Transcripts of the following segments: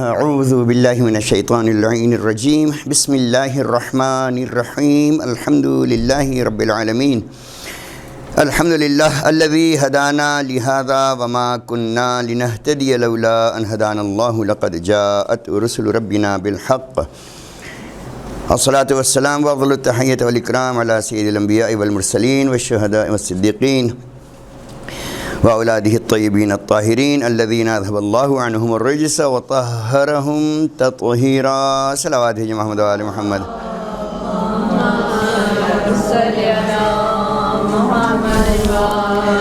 اعوذ باللہ من الشیطان اللعین الرجیم بسم اللہ الرحمن الرحیم الحمد للہ رب العالمین الحمد للہ الذی ہدانا لہذا وما کنا لنہتدی لولا ان ہدانا اللہ لقد جاءت رسل ربنا بالحق الصلاة والسلام وافضل التحیۃ والاکرام علی سید الانبیاء والمرسلین والشہداء والصدیقین وأولاده الطيبين الطاهرين الذين أذهب الله عنهم الرجس وطهرهم تطهيرا صلوات محمد وآل محمد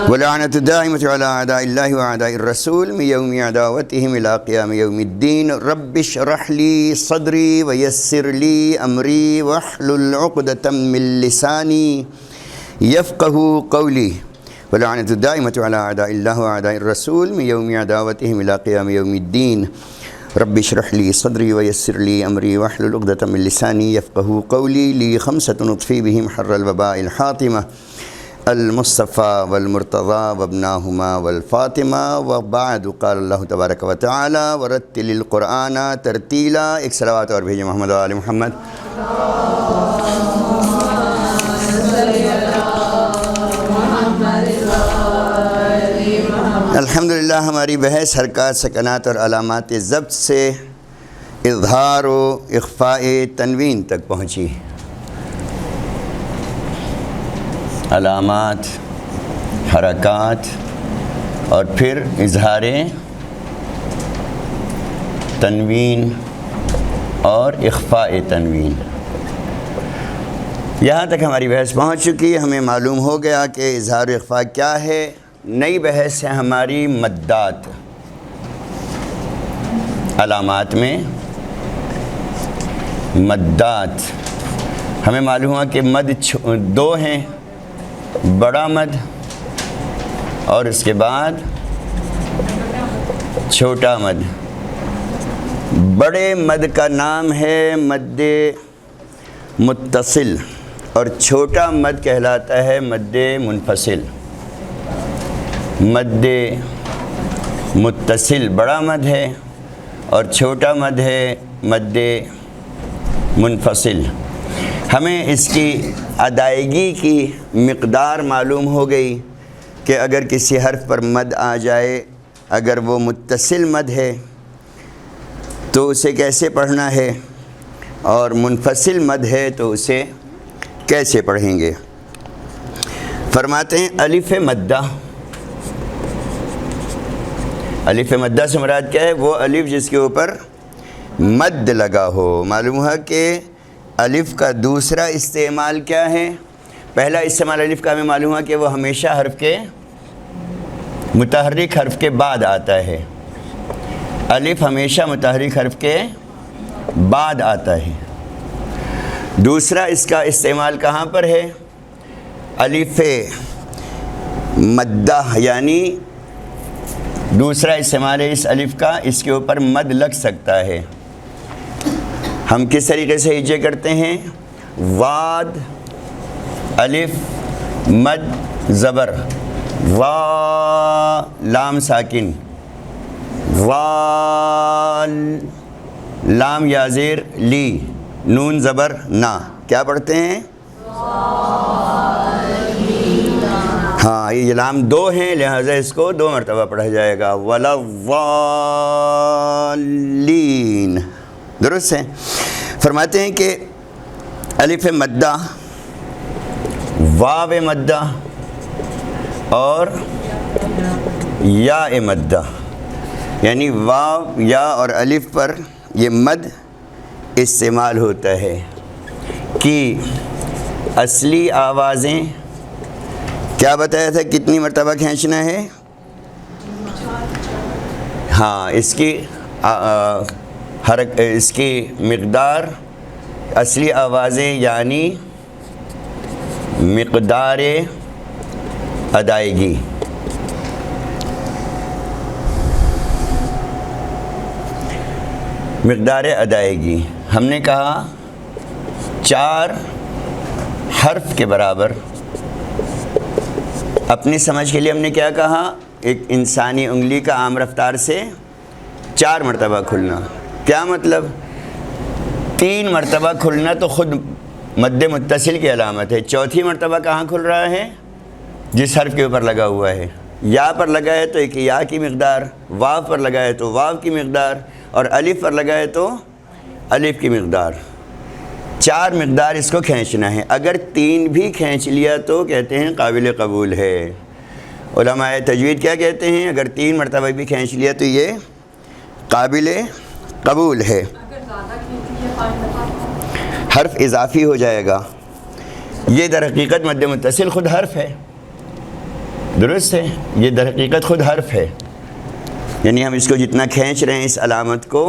ولعنة الدائمة على أعداء الله وأعداء الرسول من يوم عداوتهم إلى قيام يوم الدين رب اشرح لي صدري ويسر لي أمري واحلل عقدة من لساني يفقه قولي ولعنة الدائمة على أعداء الله وأعداء الرسول من يوم عداوتهم إلى قيام يوم الدين رب اشرح لي صدري ويسر لي أمري واحلل عقدة من لساني يفقه قولي لي خمسة نطفي بهم حر الوباء الحاطمة المصطفى والمرتضى وابناهما والفاطمة وبعد قال الله تبارك وتعالى ورتل القرآن ترتيلا ایک صلوات اور بھیجیں محمد و آل محمد. الحمدللہ ہماری بحث حرکات سکنات اور علامات ضبط سے اظہار و اخفاء تنوین تک پہنچی. علامات، حرکات اور پھر اظہار تنوین اور اخفاء تنوین. یہاں تک ہماری بحث پہنچ چکی. ہمیں معلوم ہو گیا کہ اظہار و اخفاء کیا ہے. نئی بحث ہے ہماری مدات. علامات میں مدات ہمیں معلوم ہوا کہ مد دو ہیں، بڑا مد اور اس کے بعد چھوٹا مد. بڑے مد کا نام ہے مد متصل اور چھوٹا مد کہلاتا ہے مد منفصل. مد متصل بڑا مد ہے اور چھوٹا مد ہے مد منفصل. ہمیں اس کی ادائیگی کی مقدار معلوم ہو گئی کہ اگر کسی حرف پر مد آ جائے، اگر وہ متصل مد ہے تو اسے کیسے پڑھنا ہے اور منفصل مد ہے تو اسے کیسے پڑھیں گے. فرماتے ہیں الف مدہ. الف مدہ سے مراد کیا ہے؟ وہ الف جس کے اوپر مد لگا ہو. معلوم ہے کہ الف کا دوسرا استعمال کیا ہے؟ پہلا استعمال الف کا ہمیں معلوم ہے کہ وہ ہمیشہ حرف کے متحرک حرف کے بعد آتا ہے. الف ہمیشہ متحرک حرف کے بعد آتا ہے. دوسرا اس کا استعمال کہاں پر ہے؟ الف مدہ، یعنی دوسرا استعمال ہے اس الف کا، اس کے اوپر مد لگ سکتا ہے. ہم کس طریقے سے ہجے کرتے ہیں؟ واد الف مد زبر، وا لام ساکن، وا لام یا زیر لی، نون زبر نا. کیا پڑھتے ہیں؟ ہاں، یہ لام دو ہیں لہذا اس کو دو مرتبہ پڑھا جائے گا. ولا والین. درست ہے. فرماتے ہیں کہ الف مدہ، واو مدہ اور یا مدہ، یعنی واو یا اور الف پر یہ مد استعمال ہوتا ہے کہ اصلی آوازیں کیا بتایا تھا کتنی مرتبہ کھینچنا ہے؟ ہاں، اس کی مقدار اصلی آوازیں یعنی مقدار ادائیگی. مقدار ادائیگی ہم نے کہا 4 حرف کے برابر. اپنی سمجھ کے لیے ہم نے کیا کہا؟ ایک انسانی انگلی کا عام رفتار سے 4 مرتبہ کھلنا. کیا مطلب؟ 3 مرتبہ کھلنا تو خود مد متصل کی علامت ہے، چوتھی مرتبہ کہاں کھل رہا ہے؟ جس حرف کے اوپر لگا ہوا ہے۔ یا پر لگا ہے تو ایک یا کی مقدار، واو پر لگا ہے تو واو کی مقدار، اور الف پر لگا ہے تو الف کی مقدار۔ 4 مقدار اس کو کھینچنا ہے۔ اگر 3 بھی کھینچ لیا تو کہتے ہیں قابل قبول ہے۔ علماء تجوید کیا کہتے ہیں؟ اگر 3 مرتبہ بھی کھینچ لیا تو یہ قابل قبول ہے۔ حرف اضافی ہو جائے گا۔ یہ در حقیقت مد متصل خود حرف ہے، درست ہے، یہ در حقیقت خود حرف ہے، یعنی ہم اس کو جتنا کھینچ رہے ہیں اس علامت کو،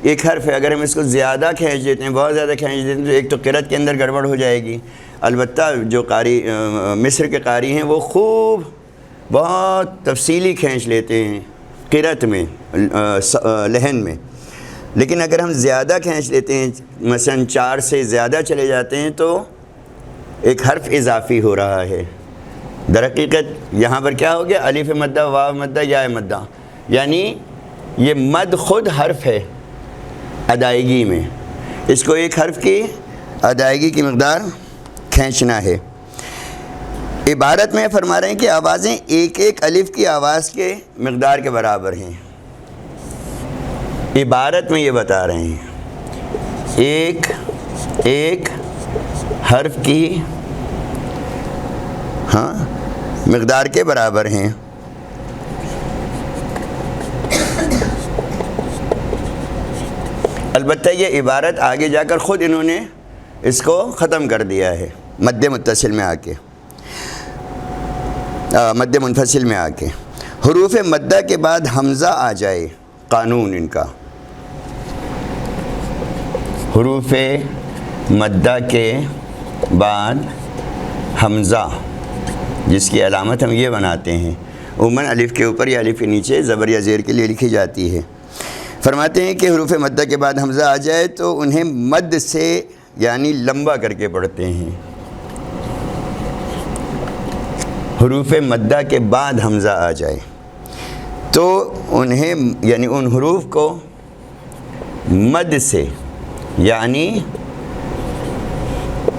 ایک حرف ہے۔ اگر ہم اس کو زیادہ کھینچ دیتے ہیں، بہت زیادہ کھینچ دیتے ہیں، تو ایک تو قرأت کے اندر گڑبڑ ہو جائے گی۔ البتہ جو قاری مصر کے قاری ہیں وہ خوب بہت تفصیلی کھینچ لیتے ہیں قرأت میں، لحن میں، لیکن اگر ہم زیادہ کھینچ لیتے ہیں، مثلا 4 سے زیادہ چلے جاتے ہیں، تو ایک حرف اضافی ہو رہا ہے۔ در حقیقت یہاں پر کیا ہو گیا؟ الف مدہ، واو مدہ، یا مدہ، یعنی یہ مد خود حرف ہے ادائیگی میں، اس کو ایک حرف کی ادائیگی کی مقدار کھینچنا ہے۔ عبارت میں فرما رہے ہیں کہ آوازیں ایک ایک الف کی آواز کے مقدار کے برابر ہیں۔ عبارت میں یہ بتا رہے ہیں ایک ایک حرف کی مقدار کے برابر ہیں۔ البتہ یہ عبارت آگے جا کر خود انہوں نے اس کو ختم کر دیا ہے مد متصل میں آ کے، مد منفصل میں آ کے۔ حروف مدہ کے بعد حمزہ آ جائے، قانون ان کا، حروف مدہ کے بعد حمزہ، جس کی علامت ہم یہ بناتے ہیں، عموماً الف کے اوپر یا الف کے نیچے زبر یا زیر کے لیے لکھی جاتی ہے۔ فرماتے ہیں کہ حروف مدہ کے بعد حمزہ آ جائے تو انہیں مد سے یعنی لمبا کر کے پڑھتے ہیں۔ حروف مدہ کے بعد حمزہ آ جائے تو انہیں یعنی ان حروف کو مد سے یعنی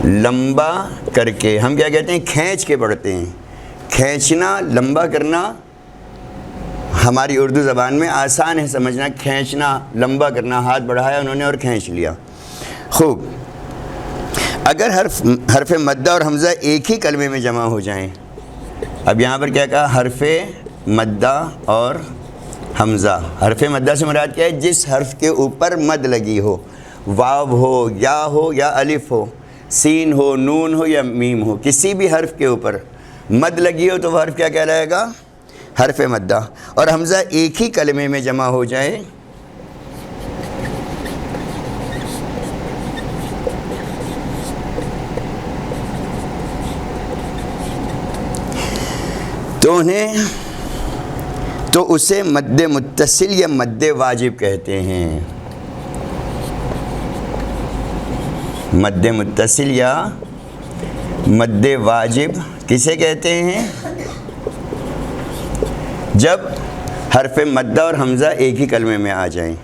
لمبا کر کے، ہم کیا کہتے ہیں؟ کھینچ کے پڑھتے ہیں۔ کھینچنا، لمبا کرنا ہماری اردو زبان میں آسان ہے سمجھنا، کھینچنا، لمبا کرنا، ہاتھ بڑھایا انہوں نے اور کھینچ لیا۔ خوب، اگر حرف مدہ اور حمزہ ایک ہی کلمے میں جمع ہو جائیں، اب یہاں پر کیا کہا؟ حرف مدہ اور حمزہ۔ حرف مدہ سے مراد کیا ہے؟ جس حرف کے اوپر مد لگی ہو، واو ہو یا الف ہو، سین ہو، نون ہو یا میم ہو، کسی بھی حرف کے اوپر مد لگی ہو تو وہ حرف کیا کہلائے گا؟ حرف مدہ۔ اور حمزہ ایک ہی کلمے میں جمع ہو جائے تو اسے مد متصل یا مد واجب کہتے ہیں۔ مد متصل یا مد واجب کسے کہتے ہیں؟ جب حرف مدہ اور حمزہ ایک ہی کلمے میں آ جائیں۔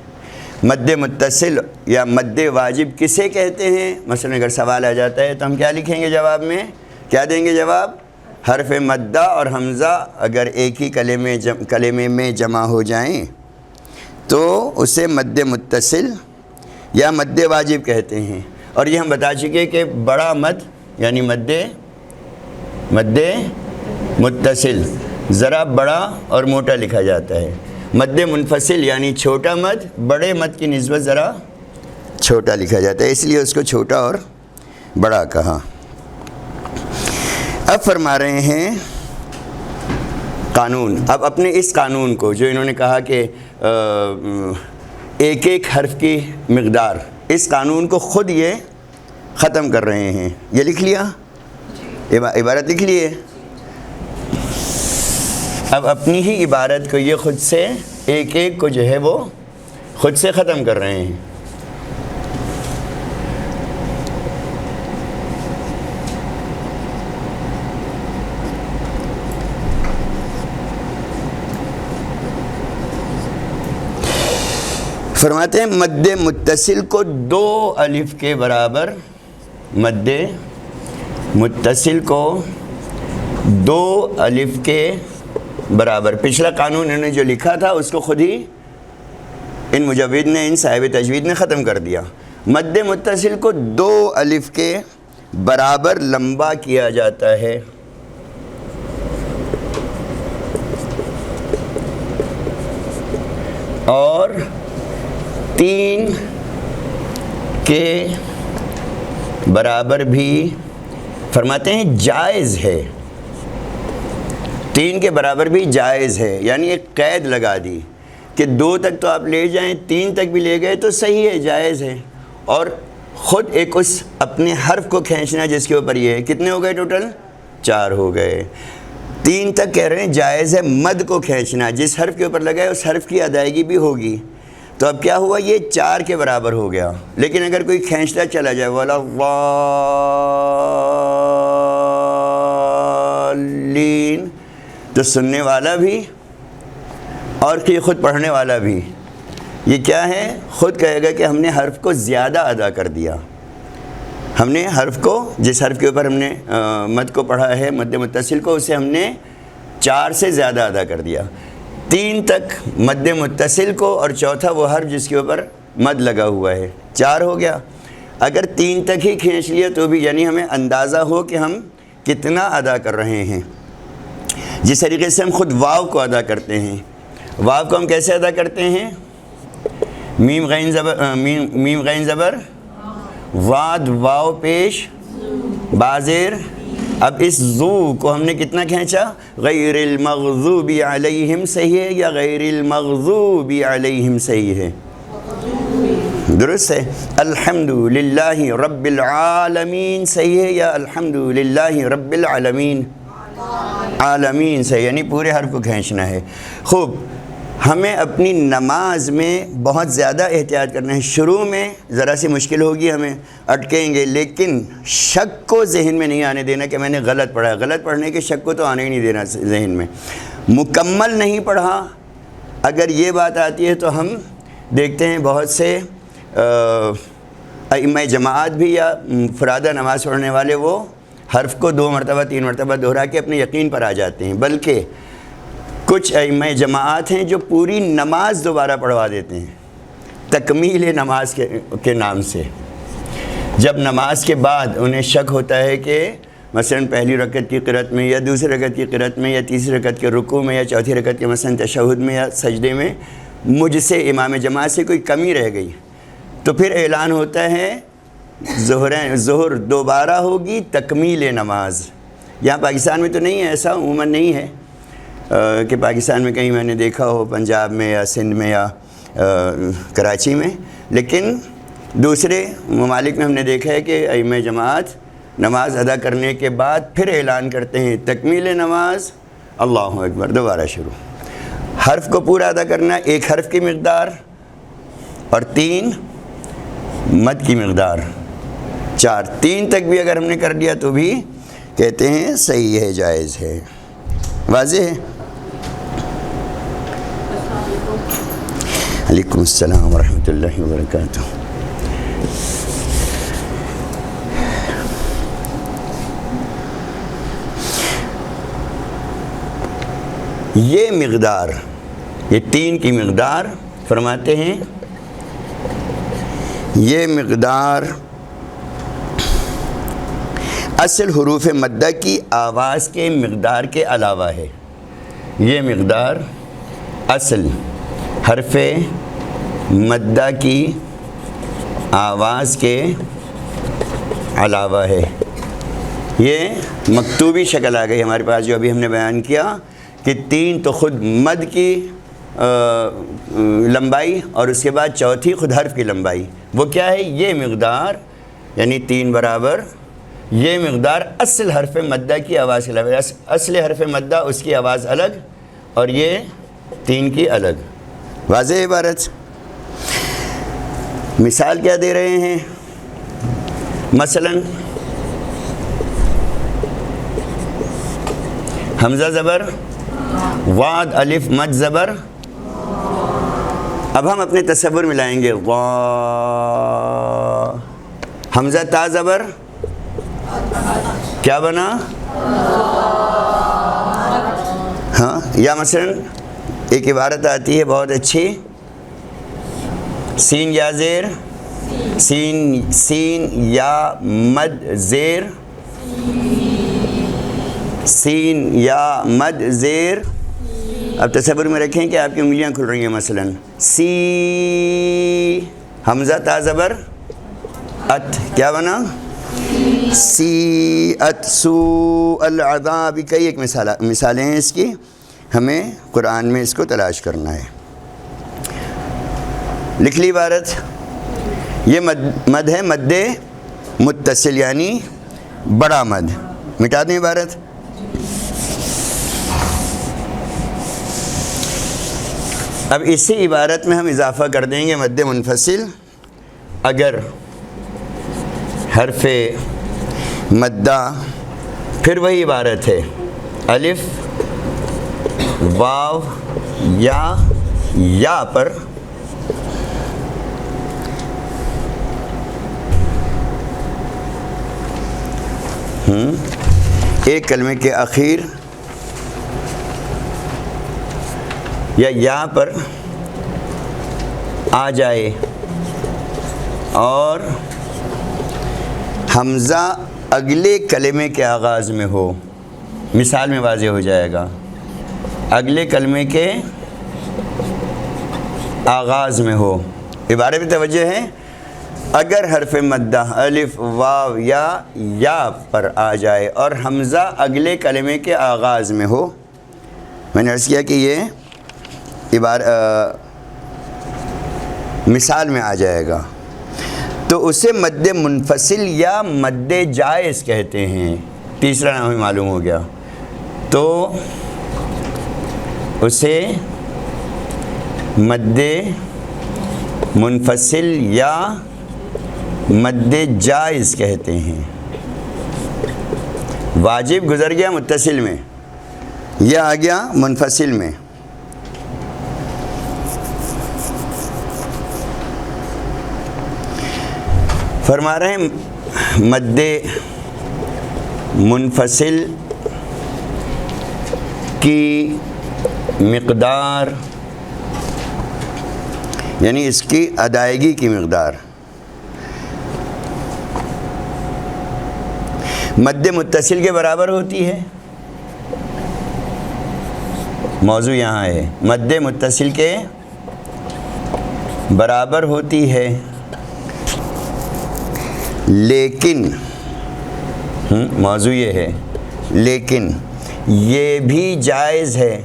مد متصل یا مد واجب کسے کہتے ہیں؟ مثلا اگر سوال آ جاتا ہے تو ہم کیا لکھیں گے جواب میں؟ کیا دیں گے جواب؟ حرف مدہ اور حمزہ اگر ایک ہی کلمے میں جمع ہو جائیں تو اسے مد متصل یا مد واجب کہتے ہیں۔ اور یہ ہم بتا چکے کہ بڑا مد یعنی مد متصل ذرا بڑا اور موٹا لکھا جاتا ہے۔ مد منفصل یعنی چھوٹا مد بڑے مد کی نسبت ذرا چھوٹا لکھا جاتا ہے، اس لیے اس کو چھوٹا اور بڑا کہا۔ اب فرما رہے ہیں قانون۔ اب اپنے اس قانون کو جو انہوں نے کہا کہ ایک ایک حرف کی مقدار، اس قانون کو خود یہ ختم کر رہے ہیں۔ یہ لکھ لیا، عبارت لکھ لیے۔ اب اپنی ہی عبارت کو یہ خود سے ایک ایک کو جو ہے وہ خود سے ختم کر رہے ہیں۔ فرماتے ہیں مد متصل کو 2 الف کے برابر، مد متصل کو 2 الف کے برابر. پچھلا قانون انہوں نے جو لکھا تھا اس کو خود ہی ان مجود نے، ان صاحب تجوید نے ختم کر دیا. مد متصل کو 2 الف کے برابر لمبا کیا جاتا ہے. اور 3 کے برابر بھی فرماتے ہیں جائز ہے. 3 کے برابر بھی جائز ہے، یعنی ایک قید لگا دی کہ 2 تک تو آپ لے جائیں، 3 تک بھی لے گئے تو صحیح ہے، جائز ہے. اور خود ایک اس اپنے حرف کو کھینچنا جس کے اوپر یہ ہے. کتنے ہو گئے ٹوٹل؟ 4 ہو گئے. 3 تک کہہ رہے ہیں جائز ہے مد کو کھینچنا، جس حرف کے اوپر لگا ہے اس حرف کی ادائیگی بھی ہوگی. تو اب کیا ہوا؟ یہ 4 کے برابر ہو گیا. لیکن اگر کوئی کھینچتا چلا جائے والا والین، تو سننے والا بھی اور کہ خود پڑھنے والا بھی یہ کیا ہے؟ خود کہے گا کہ ہم نے حرف کو زیادہ ادا کر دیا. ہم نے حرف کو، جس حرف کے اوپر ہم نے مد کو پڑھا ہے، مد متصل کو، اسے ہم نے 4 سے زیادہ ادا کر دیا. 3 تک مد متصل کو اور چوتھا وہ حرف جس کے اوپر مد لگا ہوا ہے، 4 ہو گیا. اگر 3 تک ہی کھینچ لیا تو بھی یعنی ہمیں اندازہ ہو کہ ہم کتنا ادا کر رہے ہیں. جس طریقے سے ہم خود واو کو ادا کرتے ہیں. واو کو ہم کیسے ادا کرتے ہیں؟ میم غین زبر واد واو پیش بازیر. اب اس ذو کو ہم نے کتنا کھینچا؟ غیر المغضوب علیہم صحیح ہے یا غیر المغضوب علیہم صحیح ہے؟ درست ہے. الحمدللہ رب العالمین صحیح ہے یا الحمدللہ رب العالمین؟ عالمین صحیح، یعنی پورے حرف کو کھینچنا ہے. خوب، ہمیں اپنی نماز میں بہت زیادہ احتیاط کرنا ہے. شروع میں ذرا سی مشکل ہوگی، ہمیں اٹکیں گے، لیکن شک کو ذہن میں نہیں آنے دینا کہ میں نے غلط پڑھا ہے. غلط پڑھنے کے شک کو تو آنے ہی نہیں دینا ذہن میں. مکمل نہیں پڑھا اگر یہ بات آتی ہے تو ہم دیکھتے ہیں بہت سے ائمہ جماعت بھی یا فرادہ نماز پڑھنے والے وہ حرف کو 2 مرتبہ 3 مرتبہ دہرا کے اپنے یقین پر آ جاتے ہیں. بلکہ کچھ ائمہ جماعت ہیں جو پوری نماز دوبارہ پڑھوا دیتے ہیں تکمیل نماز کے نام سے. جب نماز کے بعد انہیں شک ہوتا ہے کہ مثلا پہلی رکعت کی قرأت میں یا دوسری رکعت کی قرأت میں یا تیسری رکعت کے رکوع میں یا چوتھی رکعت کے مثلا تشہد میں یا سجدے میں مجھ سے امام جماعت سے کوئی کمی رہ گئی، تو پھر اعلان ہوتا ہے ظہر دوبارہ ہوگی تکمیل نماز. یہاں پاکستان میں تو نہیں ہے ایسا، عموماً نہیں ہے کہ پاکستان میں کہیں میں نے دیکھا ہو، پنجاب میں یا سندھ میں یا کراچی میں، لیکن دوسرے ممالک میں ہم نے دیکھا ہے کہ ائمہ جماعت نماز ادا کرنے کے بعد پھر اعلان کرتے ہیں تکمیل نماز، اللہ اکبر، دوبارہ شروع. حرف کو پورا ادا کرنا، 1 حرف کی مقدار اور 3 مد کی مقدار، 4. 3 تک بھی اگر ہم نے کر دیا تو بھی کہتے ہیں صحیح ہے، جائز ہے. واضح ہے؟ علیکم السلام ورحمۃ اللہ وبرکاتہ. یہ مقدار، یہ 3 کی مقدار فرماتے ہیں، یہ مقدار اصل حروف مدہ کی آواز کے مقدار کے علاوہ ہے. یہ مقدار اصل حرف مدہ کی آواز کے علاوہ ہے. یہ مکتوبی شکل آ گئی ہمارے پاس جو ابھی ہم نے بیان کیا کہ 3 تو خود مد کی لمبائی اور اس کے بعد چوتھی خود حرف کی لمبائی. وہ کیا ہے؟ یہ مقدار، یعنی 3 برابر یہ مقدار اصل حرف مدہ کی آواز کے علاوہ. اصل حرف مدہ اس کی آواز الگ اور یہ 3 کی الگ. واضح عبارت. مثال کیا دے رہے ہیں؟ مثلا حمزہ زبر، واد الف مد زبر، اب ہم اپنے تصور میں لائیں گے غا، حمزہ تا زبر کیا بنا؟ ہاں، یا مثلا ایک عبارت آتی ہے بہت اچھی، سین یا زیر، سین یا مد زیر، سین یا مد زیر. اب تصور میں رکھیں کہ آپ کی انگلیاں کھل رہی ہیں، مثلا سی، حمزہ تا زبر ات کیا بنا؟ سی ات، سو العذاب. کئی ایک مثالیں ہیں اس کی، ہمیں قرآن میں اس کو تلاش کرنا ہے. لکھ لی عبارت. یہ مد ہے مد متصل، یعنی بڑا مد. مٹا دیں عبارت. اب اسی عبارت میں ہم اضافہ کر دیں گے مد منفصل. اگر حرف مدہ، پھر وہی عبارت ہے، الف واو یا پر ایک کلمے کے اخیر یا پر آ جائے اور حمزہ اگلے کلمے کے آغاز میں ہو. مثال میں واضح ہو جائے گا. اگلے کلمے کے آغاز میں ہو. عبارت میں توجہ ہے. اگر حرف مدہ الف واو یا پر آ جائے اور حمزہ اگلے کلمے کے آغاز میں ہو. میں نے عرض کیا کہ یہ مثال میں آ جائے گا تو اسے مد منفصل یا مد جائز کہتے ہیں. تیسرا نام ہمیں معلوم ہو گیا. تو اسے مد منفصل یا مد جائز کہتے ہیں. واجب گزر گیا متصل میں، یہ آ گیا منفصل میں. فرما رہے ہیں مد منفصل کی مقدار، یعنی اس کی ادائیگی کی مقدار. مد متصل کے برابر ہوتی ہے. موضوع یہاں ہے، مد متصل کے برابر ہوتی ہے، لیکن موضوع یہ ہے، لیکن یہ بھی جائز ہے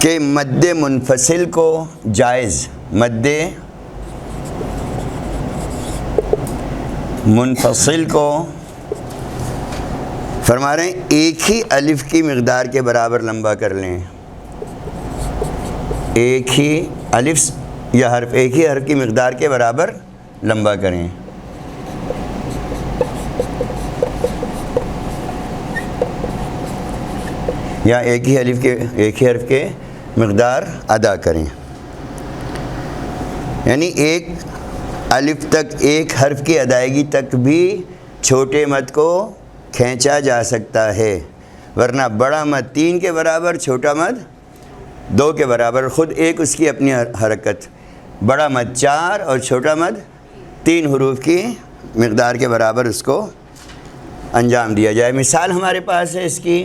کہ مد منفصل کو جائز، مد منفصل کو فرما رہے ہیں ایک ہی الف کی مقدار کے برابر لمبا کر لیں. ایک ہی الف یا حرف، ایک ہی حرف کی مقدار کے برابر لمبا کریں. یا ایک ہی حرف کے مقدار ادا کریں. یعنی ایک الف تک، ایک حرف کی ادائیگی تک بھی چھوٹے مد کو کھینچا جا سکتا ہے، ورنہ بڑا مد 3 کے برابر، چھوٹا مد 2 کے برابر. خود ایک اس کی اپنی حرکت، بڑا مد 4 اور چھوٹا مد 3 حروف کی مقدار کے برابر اس کو انجام دیا جائے. مثال ہمارے پاس ہے اس کی،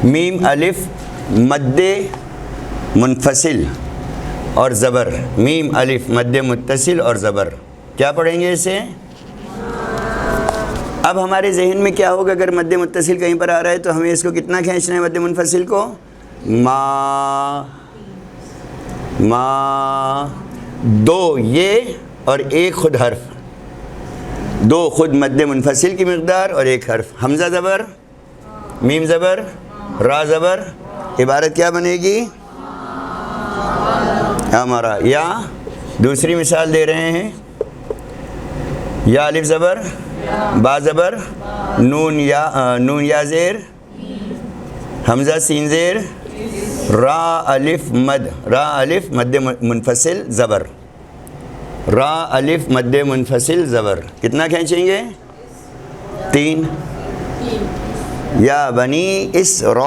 میم الف مد منفصل اور زبر، میم الف مد متصل اور زبر. کیا پڑھیں گے اسے؟ اب ہمارے ذہن میں کیا ہوگا اگر مد متصل کہیں پر آ رہا ہے تو ہمیں اس کو کتنا کھینچنا ہے مد منفصل کو؟ ما 2 یہ اور ایک خود حرف، 2 خود مد منفصل کی مقدار اور ایک حرف. حمزہ زبر، میم زبر، را زبر. عبارت کیا بنے گی؟ ہمارا. یا دوسری مثال دے رہے ہیں، یا الف زبر، با زبر، نون یا زیر، حمزہ سین زیر را الف مد، را الف مد منفصل زبر، را الف مد منفصل زبر، کتنا کھینچیں گے؟ 3. یا بنی اسرائیل،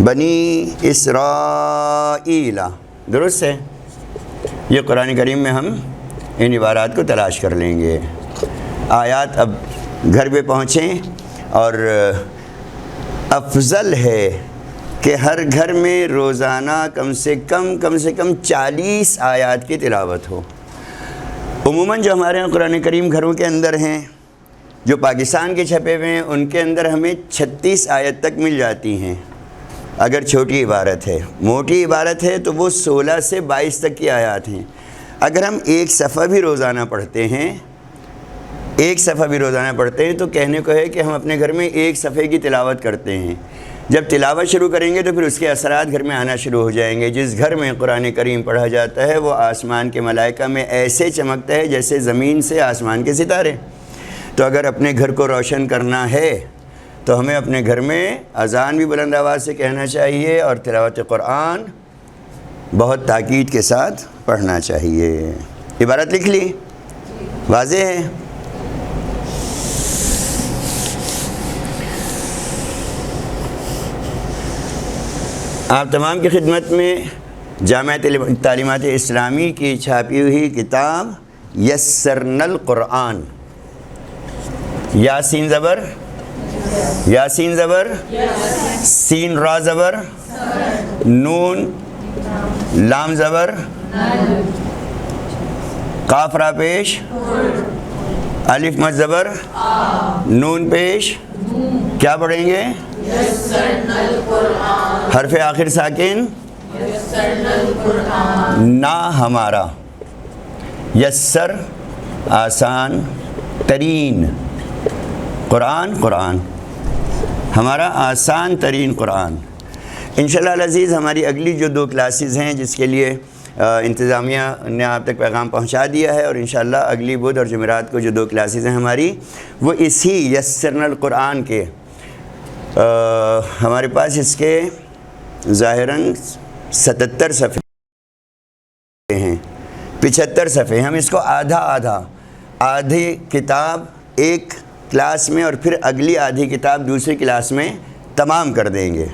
بنی اسرائیل، درست ہے؟ یہ قرآن کریم میں ہم ان عبارات کو تلاش کر لیں گے۔ آیات اب گھر پہ پہنچیں، اور افضل ہے کہ ہر گھر میں روزانہ کم سے کم 40 آیات کی تلاوت ہو۔ عموماً جو ہمارے یہاں قرآن کریم گھروں کے اندر ہیں، جو پاکستان کے چھپے ہوئے ہیں، ان کے اندر ہمیں 36 آیت تک مل جاتی ہیں اگر چھوٹی عبارت ہے۔ موٹی عبارت ہے تو وہ 16 سے 22 تک کی آیات ہیں۔ اگر ہم ایک صفحہ بھی روزانہ پڑھتے ہیں، تو کہنے کو ہے کہ ہم اپنے گھر میں ایک صفحے کی تلاوت کرتے ہیں۔ جب تلاوت شروع کریں گے تو پھر اس کے اثرات گھر میں آنا شروع ہو جائیں گے۔ جس گھر میں قرآن کریم پڑھا جاتا ہے وہ آسمان کے ملائکہ میں ایسے چمکتا ہے جیسے زمین سے آسمان کے ستارے۔ تو اگر اپنے گھر کو روشن کرنا ہے تو ہمیں اپنے گھر میں اذان بھی بلند آواز سے کہنا چاہیے، اور تلاوت قرآن بہت تاکید کے ساتھ پڑھنا چاہیے۔ عبارت لکھ لی؟ واضح ہے؟ آپ تمام کی خدمت میں جامعہ تعلیمات اسلامی کی چھاپی ہوئی کتاب یسرنا القرآن، یاسین زبر، یاسین زبر، سین را زبر، نون لام زبر، قاف را پیش، الف مد زبر، نون پیش، کیا پڑھیں گے؟ حرف آخر ساکن، نا ہمارا، یسر آسان ترین، قرآن ہمارا آسان ترین قرآن۔ انشاءاللہ العزیز ہماری اگلی جو 2 کلاسز ہیں جس کے لیے انتظامیہ نے آپ تک پیغام پہنچا دیا ہے، اور انشاءاللہ اگلی بدھ اور جمعرات کو جو 2 کلاسز ہیں ہماری، وہ اسی یسرنا القرآن کے ہمارے پاس اس کے ظاہراً 77 صفحے ہیں، 75 صفحے۔ ہم اس کو آدھی کتاب ایک کلاس میں اور پھر اگلی آدھی کتاب دوسری کلاس میں تمام کر دیں گے۔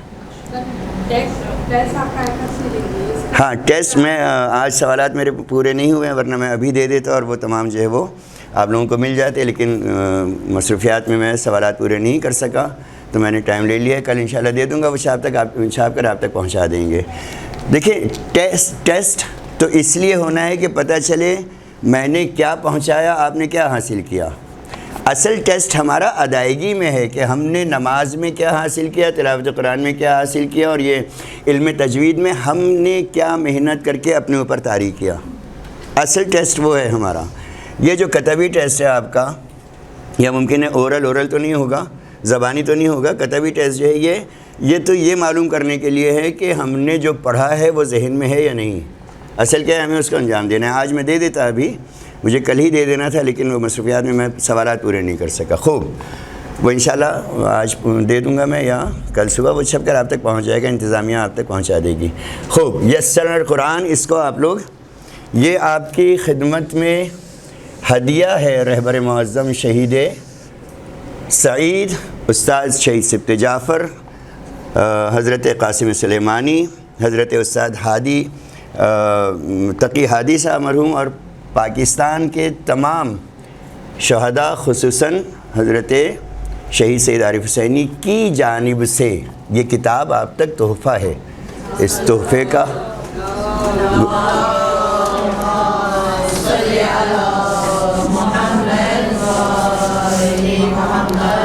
ہاں، ٹیسٹ میں آج سوالات میرے پورے نہیں ہوئے ہیں، ورنہ میں ابھی دے دیتا اور وہ تمام جو ہے وہ آپ لوگوں کو مل جاتے، لیکن مصروفیات میں میں سوالات پورے نہیں کر سکا تو میں نے ٹائم لے لیا ہے۔ کل انشاءاللہ دے دوں گا، وہ چھاپ کر آپ تک پہنچا دیں گے۔ دیکھیں، ٹیسٹ تو اس لیے ہونا ہے کہ پتہ چلے میں نے کیا پہنچایا، آپ نے کیا حاصل کیا۔ اصل ٹیسٹ ہمارا ادائیگی میں ہے کہ ہم نے نماز میں کیا حاصل کیا، تلاوت قرآن میں کیا حاصل کیا، اور یہ علم تجوید میں ہم نے کیا محنت کر کے اپنے اوپر طاری کیا۔ اصل ٹیسٹ وہ ہے ہمارا۔ یہ جو کتبی ٹیسٹ ہے آپ کا، یا ممکن ہے اورل تو نہیں ہوگا، زبانی تو نہیں ہوگا، کتبی ٹیسٹ جو ہے یہ تو یہ معلوم کرنے کے لیے ہے کہ ہم نے جو پڑھا ہے وہ ذہن میں ہے یا نہیں۔ اصل کیا ہے، ہمیں اس کو انجام دینا ہے۔ آج میں دے دیتا، ابھی مجھے کل ہی دے دینا تھا، لیکن وہ مصروفیات میں سوالات پورے نہیں کر سکا۔ خوب، وہ انشاءاللہ آج دے دوں گا میں، یا کل صبح وہ چھپ کر آپ تک پہنچ جائے گا، انتظامیہ آپ تک پہنچا دے گی۔ خوب، یسرنا القرآن، اس کو آپ لوگ، یہ آپ کی خدمت میں ہدیہ ہے رہبر معظم شہید سعید استاد شہید سبط جعفر حضرت قاسم سلیمانی، حضرت استاد ہادی تقی ہادی صاحب مرحوم، اور پاکستان کے تمام شہداء خصوصاً حضرت شہید سید عارف حسینی کی جانب سے یہ کتاب آپ تک تحفہ ہے۔ اس تحفے کا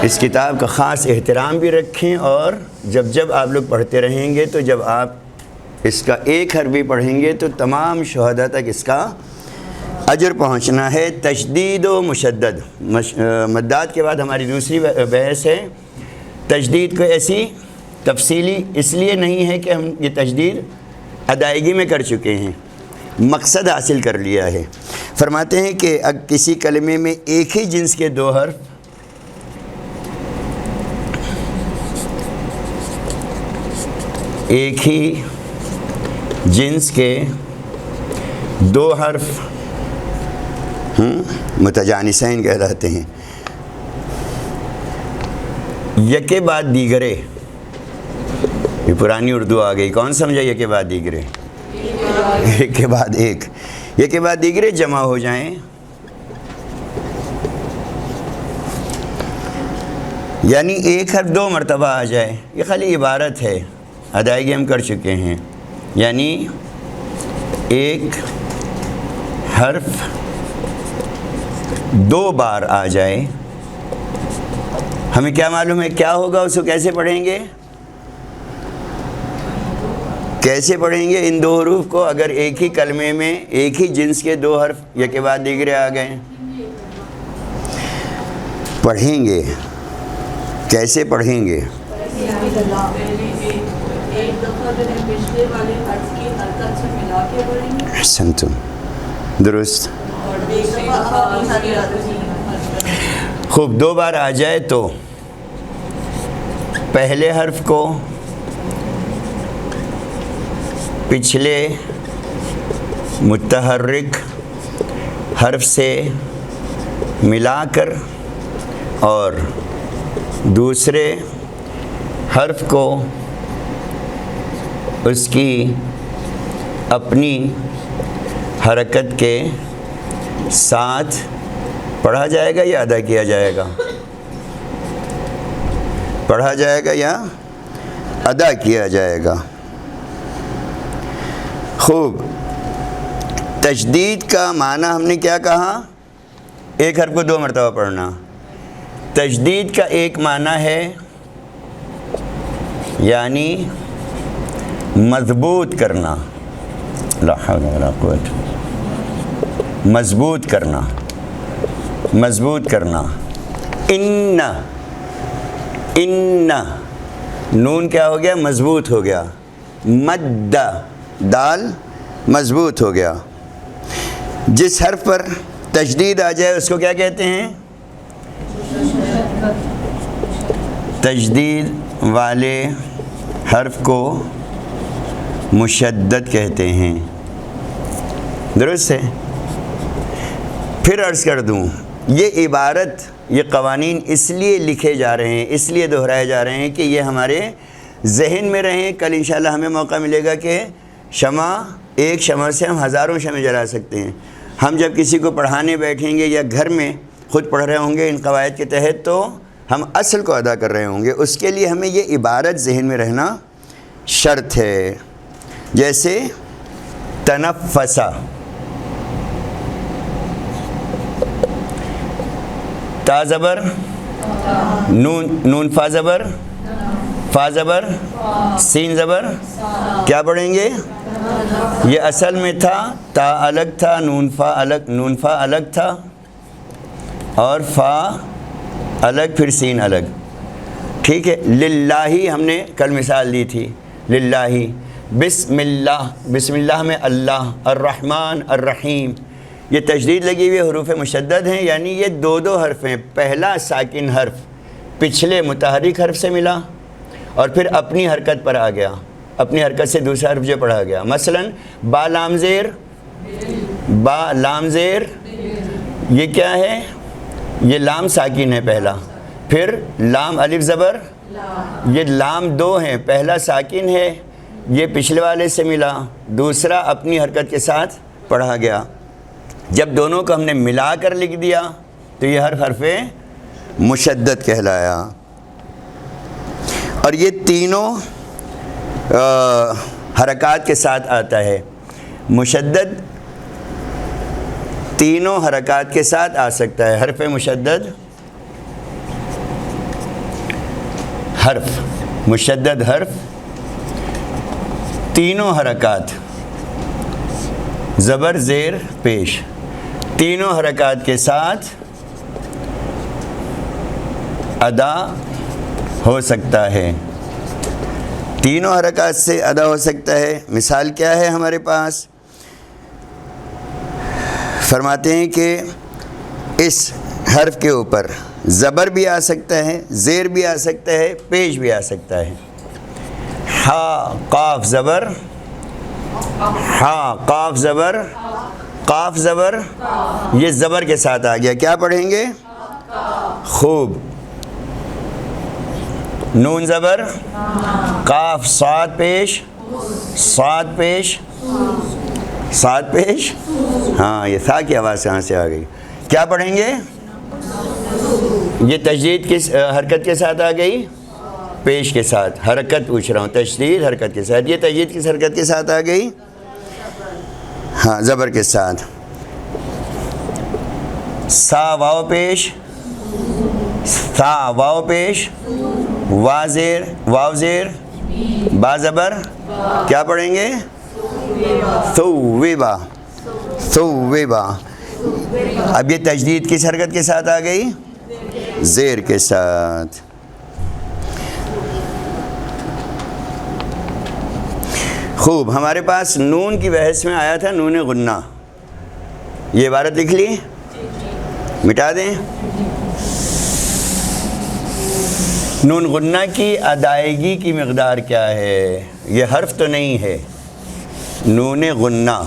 اس کتاب کا خاص احترام بھی رکھیں، اور جب آپ لوگ پڑھتے رہیں گے تو جب آپ اس کا ایک حرف بھی پڑھیں گے تو تمام شہداء تک اس کا اجر پہنچنا ہے۔ تشدید و مشدد، مدات کے بعد ہماری دوسری بحث ہے۔ تشدید کو ایسی تفصیلی اس لیے نہیں ہے کہ ہم یہ تشدید ادائیگی میں کر چکے ہیں، مقصد حاصل کر لیا ہے۔ فرماتے ہیں کہ کسی کلمے میں ایک ہی جنس کے 2 حرف ایک ہی جنس کے دو حرف متجانسین کہلاتے ہیں. یکے بعد دیگرے، یہ پرانی اردو آ گئی، کون سمجھا یکے بعد دیگرے؟ ایک کے بعد ایک، یہ کے بعد دیگرے جمع ہو جائیں، یعنی ایک حرف دو مرتبہ آ جائے. یہ خالی عبارت ہے، ادائیگی ہم کر چکے ہیں. یعنی ایک حرف دو بار آ جائے، ہمیں کیا معلوم ہے کیا ہوگا؟ اس کو کیسے پڑھیں گے؟ کیسے پڑھیں گے ان دو حروف کو اگر ایک ہی کلمے میں ایک ہی جنس کے دو حرف یک کے بعد دیگرے آ گئے؟ پڑھیں گے کیسے پڑھیں گے؟ احسنتم، درست. خوب، دو بار آ جائے تو پہلے حرف کو پچھلے متحرک حرف سے ملا کر اور دوسرے حرف کو اس کی اپنی حرکت کے ساتھ پڑھا جائے گا یا ادا کیا جائے گا؟ پڑھا جائے گا یا ادا کیا جائے گا؟ خوب. تشدید کا معنی ہم نے کیا کہا؟ ایک حرف کو دو مرتبہ پڑھنا. تشدید کا ایک معنی ہے یعنی مضبوط کرنا، لا حول ولا قوت، مضبوط کرنا، مضبوط کرنا. ان نون کیا ہو گیا؟ مضبوط ہو گیا. مد دال مضبوط ہو گیا. جس حرف پر تشدید آ جائے اس کو کیا کہتے ہیں؟ تشدید والے حرف کو مشدد کہتے ہیں. درست ہے؟ پھر عرض کر دوں، یہ عبارت، یہ قوانین اس لیے لکھے جا رہے ہیں، اس لیے دہرائے جا رہے ہیں کہ یہ ہمارے ذہن میں رہیں. کل انشاءاللہ ہمیں موقع ملے گا کہ ایک شمع سے ہم ہزاروں شمع جلا سکتے ہیں. ہم جب کسی کو پڑھانے بیٹھیں گے یا گھر میں خود پڑھ رہے ہوں گے ان قواعد کے تحت تو ہم اصل کو ادا کر رہے ہوں گے. اس کے لیے ہمیں یہ عبارت ذہن میں رہنا شرط ہے. جیسے تنفسا، تا زبر، نون فا زبر، فا زبر، سین زبر، کیا پڑھیں گے؟ یہ اصل میں تھا، تا الگ تھا، نون فا الگ تھا اور فا الگ، پھر سین الگ. ٹھیک ہے. للہ ہم نے کل مثال دی تھی، للہ. بسم اللہ، بسم اللہ میں اللہ. الرحمن الرحیم، یہ تشدید لگی ہوئی حروف مشدد ہیں، یعنی یہ دو دو حرف ہیں. پہلا ساکن حرف پچھلے متحرک حرف سے ملا اور پھر اپنی حرکت پر آ گیا، اپنی حرکت سے دوسرا حرف جو پڑھا گیا. مثلا با لام زیر، با لام زیر، یہ کیا ہے؟ یہ لام ساکن ہے پہلا. پھر لام الف زبر، یہ لام دو ہیں، پہلا ساکن ہے، یہ پچھلے والے سے ملا، دوسرا اپنی حرکت کے ساتھ پڑھا گیا. جب دونوں کو ہم نے ملا کر لکھ دیا تو یہ حرف مشدد کہلایا. اور یہ تینوں حرکات کے ساتھ آتا ہے. مشدد تینوں حرکات کے ساتھ آ سکتا ہے. حرف مشدد، حرف مشدد، حرف تینوں حرکات، زبر زیر پیش، تینوں حرکات کے ساتھ ادا ہو سکتا ہے. تینوں حرکات سے ادا ہو سکتا ہے. مثال کیا ہے ہمارے پاس؟ فرماتے ہیں کہ اس حرف کے اوپر زبر بھی آ سکتا ہے، زیر بھی آ سکتا ہے، پیش بھی آ سکتا ہے. ہا قاف زبر ہا، قاف زبر قاف زبر، یہ زبر کے ساتھ آ گیا، کیا پڑھیں گے؟ خوب. نون زبر قاف صاد پیش صاد پیش صاد پیش، ہاں یہ تھا کی آواز کہاں سے آ گئی؟ کیا پڑھیں گے؟ یہ تشدید کس حرکت کے ساتھ آ گئی؟ پیش کے ساتھ. حرکت پوچھ رہا ہوں، تشدید حرکت کے ساتھ. یہ تشدید کس حرکت کے ساتھ آ گئی؟ ہاں زبر کے ساتھ. سا واو پیش سا واو پیش وا زیر واو زیر با زبر، کیا پڑھیں گے؟ ثوبا ثوبا. اب یہ تجدید کس حرکت کے ساتھ آ گئی؟ زیر کے ساتھ. خوب. ہمارے پاس نون کی بحث میں آیا تھا نون غنہ، یہ عبارت لکھ لی؟ مٹا دیں. نون غنہ کی ادائیگی کی مقدار کیا ہے؟ یہ حرف تو نہیں ہے. نون غنہ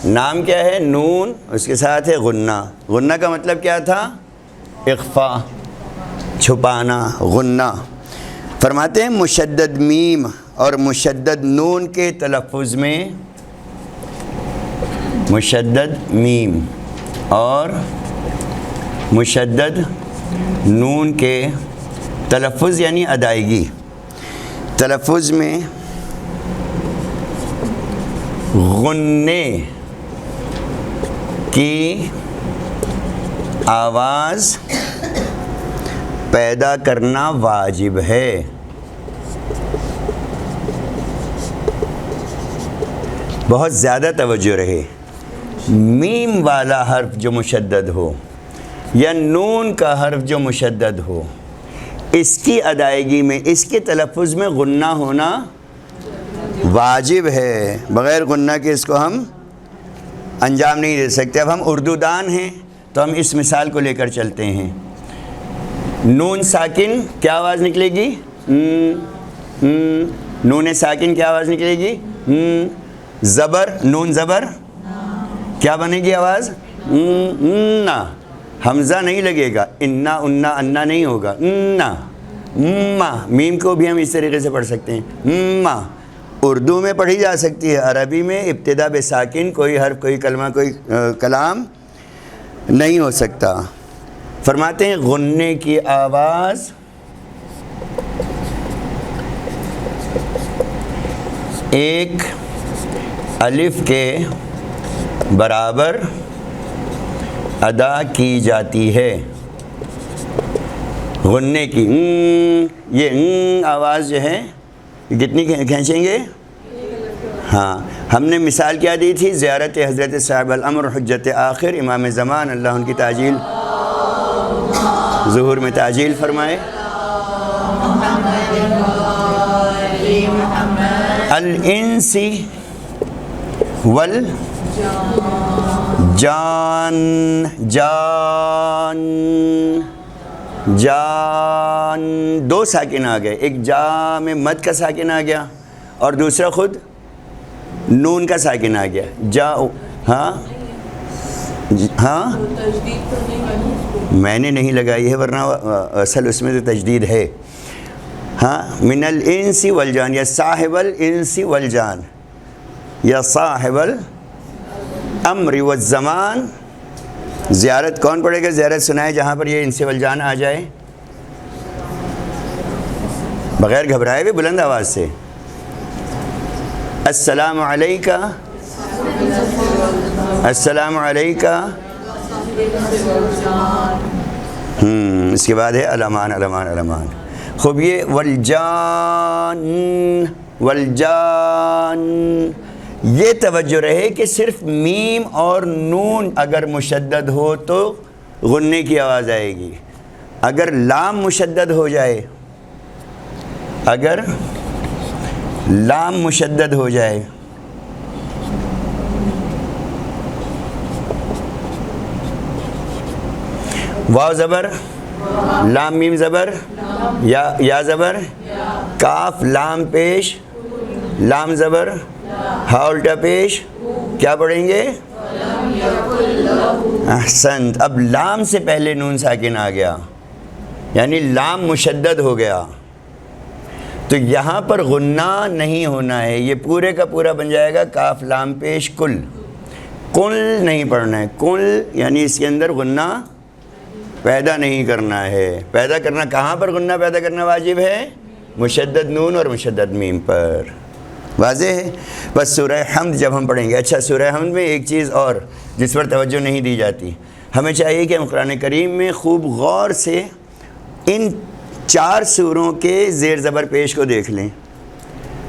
نام کیا ہے؟ نون، اس کے ساتھ ہے غنہ. غنہ کا مطلب کیا تھا؟ اخفا، چھپانا. غنہ فرماتے ہیں مشدد میم اور مشدد نون کے تلفظ میں، مشدد میم اور مشدد نون کے تلفظ یعنی ادائیگی، تلفظ میں غنّے کی آواز پیدا کرنا واجب ہے. بہت زیادہ توجہ رہے. میم والا حرف جو مشدد ہو یا نون کا حرف جو مشدد ہو، اس کی ادائیگی میں، اس کے تلفظ میں غنہ ہونا واجب ہے. بغیر غنہ کے اس کو ہم انجام نہیں دے سکتے. اب ہم اردو دان ہیں تو ہم اس مثال کو لے کر چلتے ہیں. نون ساکن کیا آواز نکلے گی؟ نون ساکن کیا آواز نکلے گی؟ زبر، نون زبر کیا بنے گی آواز؟ نا. حمزہ نہیں لگے گا، انا انا انا نہیں ہوگا، نا. ما میم کو بھی ہم اس طریقے سے پڑھ سکتے ہیں. ما اردو میں پڑھی جا سکتی ہے، عربی میں ابتدا بساکن کوئی حرف، کوئی کلمہ، کوئی کلام نہیں ہو سکتا. فرماتے ہیں غنّے کی آواز ایک الف کے برابر ادا کی جاتی ہے. غنّے کی یہ آواز جو ہے کتنی کھینچیں گے؟ ہاں ہم نے مثال کیا دی تھی؟ زیارت حضرت صاحب الامر حجت آخر امام زمان، اللہ ان کی تعجیل ظہور میں تعجیل فرمائے. الانسی جان جان جان، دو ساکن آ گئے. ایک جا میں مد کا ساکن آ گیا اور دوسرا خود نون کا ساکن آ گیا. جا ہاں ہاں میں نے نہیں لگائی ہے، ورنہ اصل اس میں تو تجدید ہے. ہاں من الانس والجان، یا صاحب الانس والجان، یا صاحب الامر والزمان. زیارت کون پڑھے گا؟ زیارت سنائے جہاں پر یہ انس والجان آ جائے، بغیر گھبرائے ہوئے بلند آواز سے. السلام علیکہ، السلام علیکہ. اس کے بعد ہے الامان الامان الامان. خوب. یہ والجان والجان، یہ توجہ رہے کہ صرف میم اور نون اگر مشدد ہو تو غنّے کی آواز آئے گی. اگر لام مشدد ہو جائے، اگر لام مشدد ہو جائے واو زبر، لام میم زبر، یا زبر، کاف لام پیش لام زبر، ہا الٹا پیش، کیا پڑھیں گے؟ احسنت. اب لام سے پہلے نون ساکن آ گیا، یعنی لام مشدد ہو گیا، تو یہاں پر غنہ نہیں ہونا ہے، یہ پورے کا پورا بن جائے گا کاف لام پیش کل. کل نہیں پڑھنا ہے، کل یعنی اس کے اندر غنہ پیدا نہیں کرنا ہے. پیدا کرنا کہاں پر غنہ پیدا کرنا واجب ہے؟ مشدد نون اور مشدد میم پر. واضح ہے؟ بس سورہ حمد جب ہم پڑھیں گے. اچھا، سورہ حمد میں ایک چیز اور جس پر توجہ نہیں دی جاتی، ہمیں چاہیے کہ ہم قرآن کریم میں خوب غور سے ان 4 سوروں کے زیر زبر پیش کو دیکھ لیں.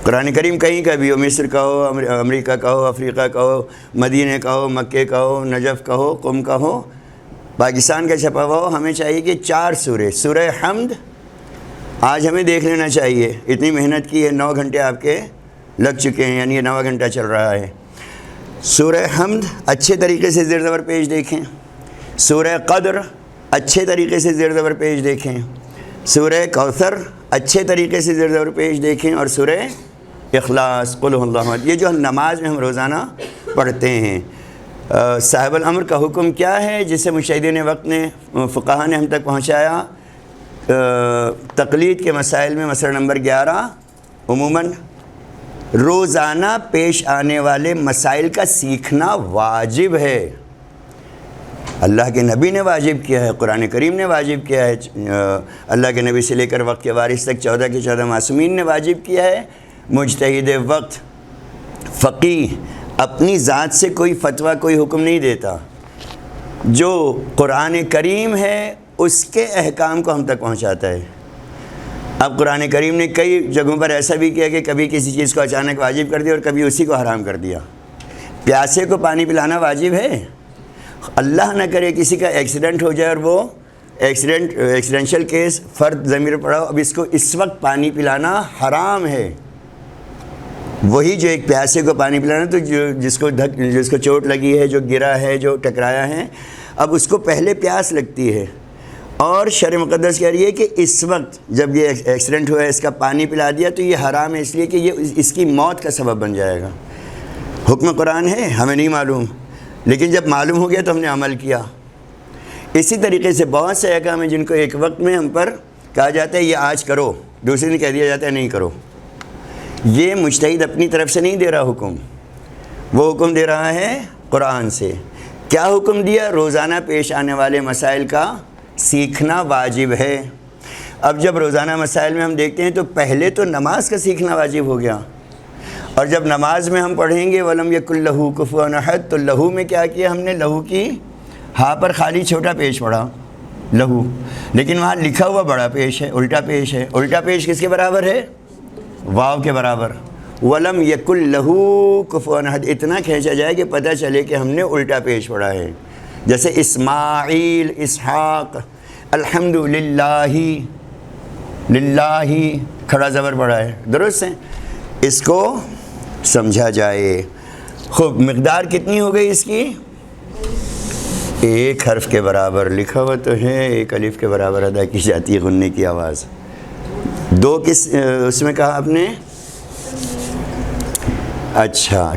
قرآن کریم کہیں کا بھی ہو، مصر کا ہو، امریکہ کا ہو، افریقہ کا ہو، مدینہ کا ہو، مکے کا ہو، نجف کا ہو، قم کا ہو، پاکستان کا چھپا ہوا ہو، ہمیں چاہیے کہ 4 سورے. سورہ حمد آج ہمیں دیکھ لینا چاہیے. اتنی محنت کی ہے، 9 گھنٹے آپ کے لگ چکے ہیں، یعنی یہ 9واں گھنٹہ چل رہا ہے. سورہ حمد اچھے طریقے سے زیر زبر پیش دیکھیں. سورہ قدر اچھے طریقے سے زیر زبر پیش دیکھیں. سورہ کوثر اچھے طریقے سے زیر زبر پیش دیکھیں. اور سورہ اخلاص، قل هو اللہ احد، یہ جو نماز میں ہم روزانہ پڑھتے ہیں. صاحب الامر کا حکم کیا ہے جسے مجتہدین وقت نے، فقہا نے ہم تک پہنچایا؟ تقلید کے مسائل میں مسئلہ نمبر 11 عموماً روزانہ پیش آنے والے مسائل کا سیکھنا واجب ہے. اللہ کے نبی نے واجب کیا ہے، قرآن کریم نے واجب کیا ہے، اللہ کے نبی سے لے کر وقت کے وارث تک 14 کے 14 معصومین نے واجب کیا ہے. مجتہد وقت فقیہ اپنی ذات سے کوئی فتویٰ، کوئی حکم نہیں دیتا. جو قرآن کریم ہے اس کے احکام کو ہم تک پہنچاتا ہے. اب قرآن کریم نے کئی جگہوں پر ایسا بھی کیا کہ کبھی کسی چیز کو اچانک واجب کر دیا اور کبھی اسی کو حرام کر دیا. پیاسے کو پانی پلانا واجب ہے. اللہ نہ کرے کسی کا ایکسیڈنٹ ہو جائے اور وہ ایکسیڈنشل کیس، فرد ضمیر پڑا ہو، اب اس کو اس وقت پانی پلانا حرام ہے. وہی جو ایک پیاسے کو پانی پلانا، تو جس کو چوٹ لگی ہے، جو گرا ہے، جو ٹکرایا ہے، اب اس کو پہلے پیاس لگتی ہے. اور شرع مقدس کہہ رہی ہے کہ اس وقت جب یہ ایکسیڈنٹ ہوا ہے، اس کا پانی پلا دیا تو یہ حرام ہے، اس لیے کہ یہ اس کی موت کا سبب بن جائے گا. حکم قرآن ہے، ہمیں نہیں معلوم، لیکن جب معلوم ہو گیا تو ہم نے عمل کیا. اسی طریقے سے بہت سے احکام ہیں جن کو ایک وقت میں ہم پر کہا جاتا ہے یہ آج کرو، دوسرے دن کہہ دیا جاتا ہے نہیں کرو. یہ مجتہد اپنی طرف سے نہیں دے رہا حکم، وہ حکم دے رہا ہے قرآن سے. کیا حکم دیا؟ روزانہ پیش آنے والے مسائل کا سیکھنا واجب ہے. اب جب روزانہ مسائل میں ہم دیکھتے ہیں تو پہلے تو نماز کا سیکھنا واجب ہو گیا. اور جب نماز میں ہم پڑھیں گے وَلَمْ يَكُنْ لَهُ كُفُوًا أَحَدٌ، تو لہو میں کیا کیا ہم نے؟ لہو کی ہاں پر خالی چھوٹا پیش پڑھا لہو، لیکن وہاں لکھا ہوا بڑا پیش ہے، الٹا پیش ہے. الٹا پیش کس کے برابر ہے؟ واو کے برابر. وَلَمْ يَكُنْ لَهُ كُفُوًا أَحَدٌ، اتنا کھینچا جائے کہ پتہ چلے کہ ہم نے الٹا پیش پڑھا ہے. جیسے اسماعیل، اسحاق، الحمدللہ، للہ کھڑا زبر پڑا ہے، درست ہے. اس کو سمجھا جائے. خوب، مقدار کتنی ہو گئی اس کی؟ 1 حرف کے برابر لکھا ہوا تو ہے، 1 الف کے برابر ادا کی جاتی ہے غننے کی آواز. 2 کس اس میں کہا آپ نے؟ اچھا،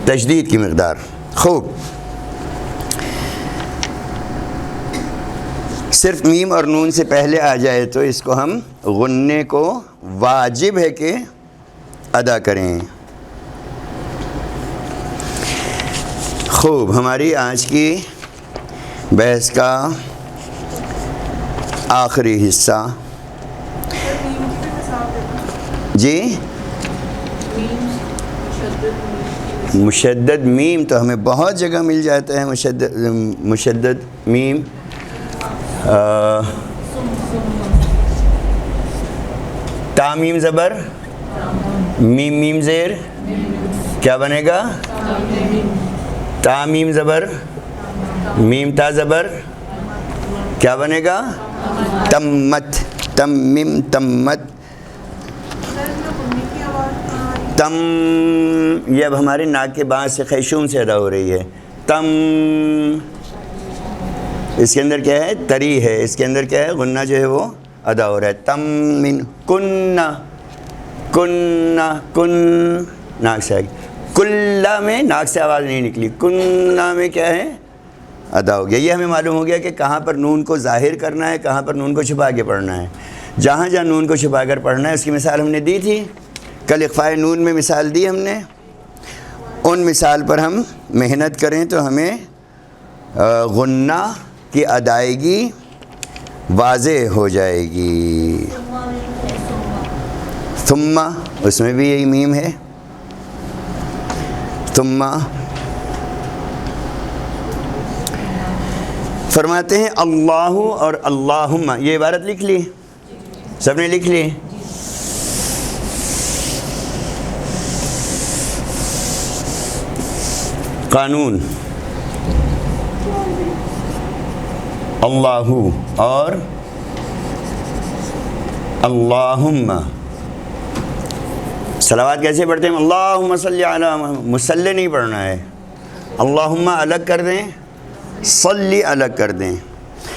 تشدید کی مقدار. خوب، صرف میم اور نون سے پہلے آ جائے تو اس کو ہم غننے کو واجب ہے کہ ادا کریں. خوب، ہماری آج کی بحث کا آخری حصہ. جی، مشدد میم تو ہمیں بہت جگہ مل جاتا ہے. مشدد میم تا میم زبر، میم میم زیر، کیا بنے گا؟ تا میم زبر، میم تا زبر، کیا بنے گا؟ تمت. تمم تمت. تم یہ اب ہمارے ناک کے بعد سے خیشوم سے ادا ہو رہی ہے. تم، اس کے اندر کیا ہے؟ تری ہے. اس کے اندر کیا ہے؟ غنہ جو ہے وہ ادا ہو رہا ہے. تم من کنہ، کننا، کن ناک سے آگے، کلا میں ناک سے آواز نہیں نکلی، کننا میں کیا ہے؟ ادا ہو گیا۔ یہ ہمیں معلوم ہو گیا کہ کہاں پر نون کو ظاہر کرنا ہے، کہاں پر نون کو چھپا کے پڑھنا ہے۔ جہاں جہاں نون کو چھپا کر پڑھنا ہے اس کی مثال ہم نے دی تھی، کل اخفاء نون میں مثال دی ہم نے، ان مثال پر ہم محنت کریں تو ہمیں غنہ کی ادائیگی واضح ہو جائے گی۔ ثم، اس میں بھی یہی میم ہے، ثم فرماتے ہیں اللہ اور اللہم، یہ عبارت لکھ لی، سب نے لکھ لی؟ قانون اللہ اور اللہم، صلوات کیسے پڑھتے ہیں؟ اللہم صلی علی محمد، مصلی نہیں پڑھنا ہے، اللہم الگ کر دیں، صلی الگ کر دیں۔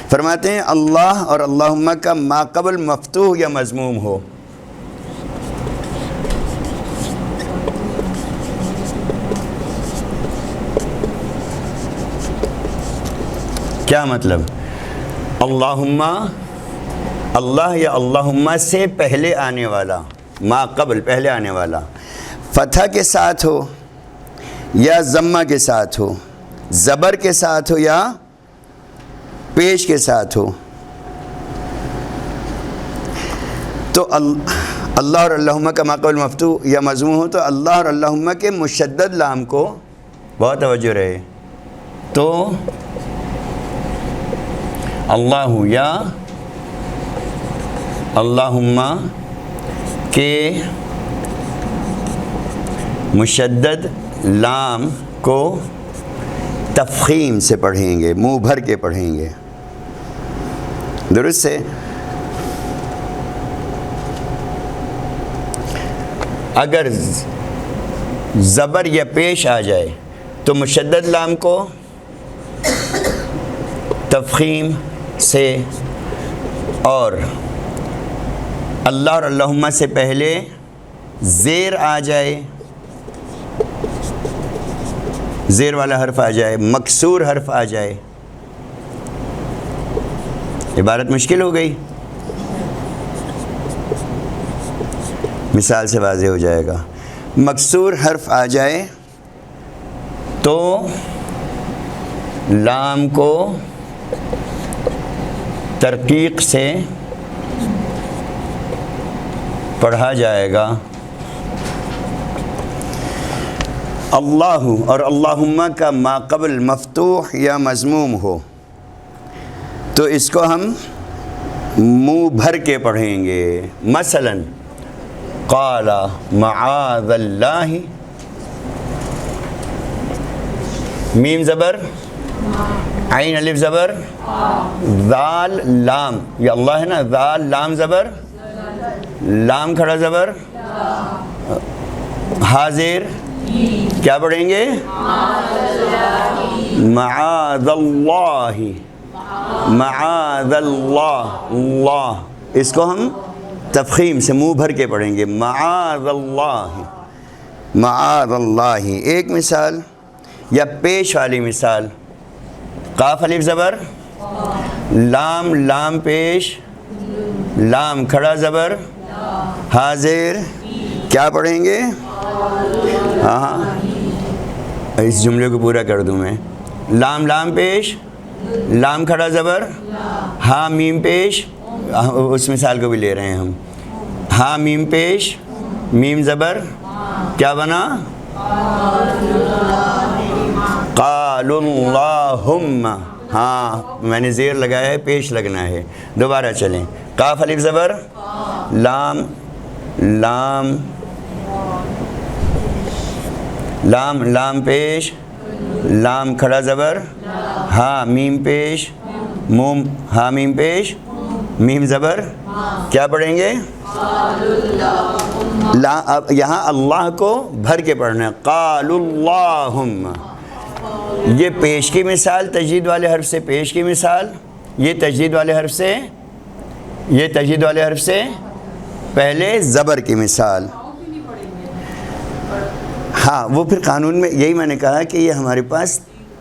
فرماتے ہیں اللہ اور اللہم کا ما قبل مفتوح یا مضموم ہو، کیا مطلب؟ اللہم اللہ یا اللہم سے پہلے آنے والا، ما قبل پہلے آنے والا، فتح کے ساتھ ہو یا ضمہ کے ساتھ ہو، زبر کے ساتھ ہو یا پیش کے ساتھ ہو، تو اللہ اور اللہم کا ما قبل مفتوح یا مضموم ہو تو اللہ اور اللہم کے مشدد لام کو بہت توجہ رہے، تو اللہ یا اللہم کے مشدد لام کو تفخیم سے پڑھیں گے، منہ بھر کے پڑھیں گے، درست ہے؟ اگر زبر یا پیش آ جائے تو مشدد لام کو تفخیم سے، اور اللہ اور اللہم سے پہلے زیر آ جائے، زیر والا حرف آ جائے، مکسور حرف آ جائے، عبارت مشکل ہو گئی، مثال سے واضح ہو جائے گا۔ مکسور حرف آ جائے تو لام کو ترقیق سے پڑھا جائے گا، اللہ اور اللہم کا ما قبل مفتوح یا مضموم ہو تو اس کو ہم منہ بھر کے پڑھیں گے، مثلا قال معاذ اللہ، میم زبر، عین الف زبر، ذال لام، یہ اللہ ہے نا، ذال لام زبر، لام کھڑا زبر، حاضر، کیا پڑھیں گے؟ معاذ اللہ، معاذ اللہ، اللہ، اس کو ہم تفخیم سے منہ بھر کے پڑھیں گے، معاذ اللہ، معاذ اللہ۔ ایک مثال یا پیش والی مثال، قاف الف زبر، لام لام پیش، لام کھڑا زبر، حاضر، کیا پڑھیں گے؟ ہاں اس جملے کو پورا کر دوں میں، لام لام پیش، لام کھڑا زبر، ہاں میم پیش، اس مثال کو بھی لے رہے ہیں ہم، ہاں میم پیش، میم زبر، کیا بنا؟ قالوا اللہم، ہاں میں نے زیر لگایا ہے، پیش لگنا ہے، دوبارہ چلیں، قاف الف زبر، لام لام لام لام پیش، لام کھڑا زبر، ہاں میم پیش، موم، ہاں میم پیش، میم زبر، کیا پڑھیں گے؟ اب یہاں اللہ کو بھر کے پڑھنا ہے، قالوا اللہم، یہ پیش کی مثال، تجدید والے حرف سے پیش کی مثال، یہ تجدید والے حرف سے، یہ تجدید والے حرف سے پہلے زبر کی مثال، ہاں وہ پھر قانون میں یہی میں نے کہا کہ یہ ہمارے پاس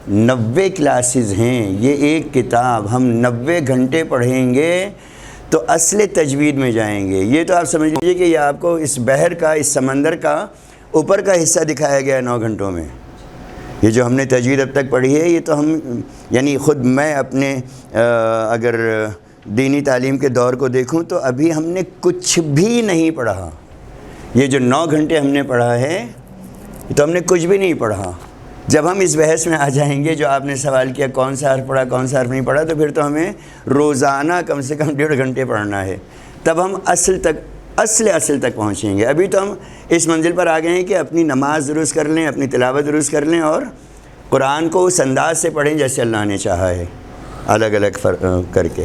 90 کلاسز ہیں، یہ ایک کتاب ہم 90 گھنٹے پڑھیں گے تو اصل تجوید میں جائیں گے۔ یہ تو آپ سمجھ لیجیے کہ یہ آپ کو اس بحر کا، اس سمندر کا اوپر کا حصہ دکھایا گیا ہے 9 گھنٹوں میں۔ یہ جو ہم نے تجوید اب تک پڑھی ہے، یہ تو ہم یعنی خود میں اپنے اگر دینی تعلیم کے دور کو دیکھوں تو ابھی ہم نے کچھ بھی نہیں پڑھا۔ یہ جو 9 گھنٹے ہم نے پڑھا ہے تو ہم نے کچھ بھی نہیں پڑھا۔ جب ہم اس بحث میں آ جائیں گے جو آپ نے سوال کیا کون سا حرف پڑھا کون سا حرف نہیں پڑھا، تو پھر تو ہمیں روزانہ کم سے کم 1.5 گھنٹے پڑھنا ہے، تب ہم اصل تک پہنچیں گے۔ ابھی تو ہم اس منزل پر آ گئے ہیں کہ اپنی نماز درست کر لیں، اپنی تلاوت درست کر لیں اور قرآن کو اس انداز سے پڑھیں جیسے اللہ نے چاہا ہے، الگ الگ کر کے۔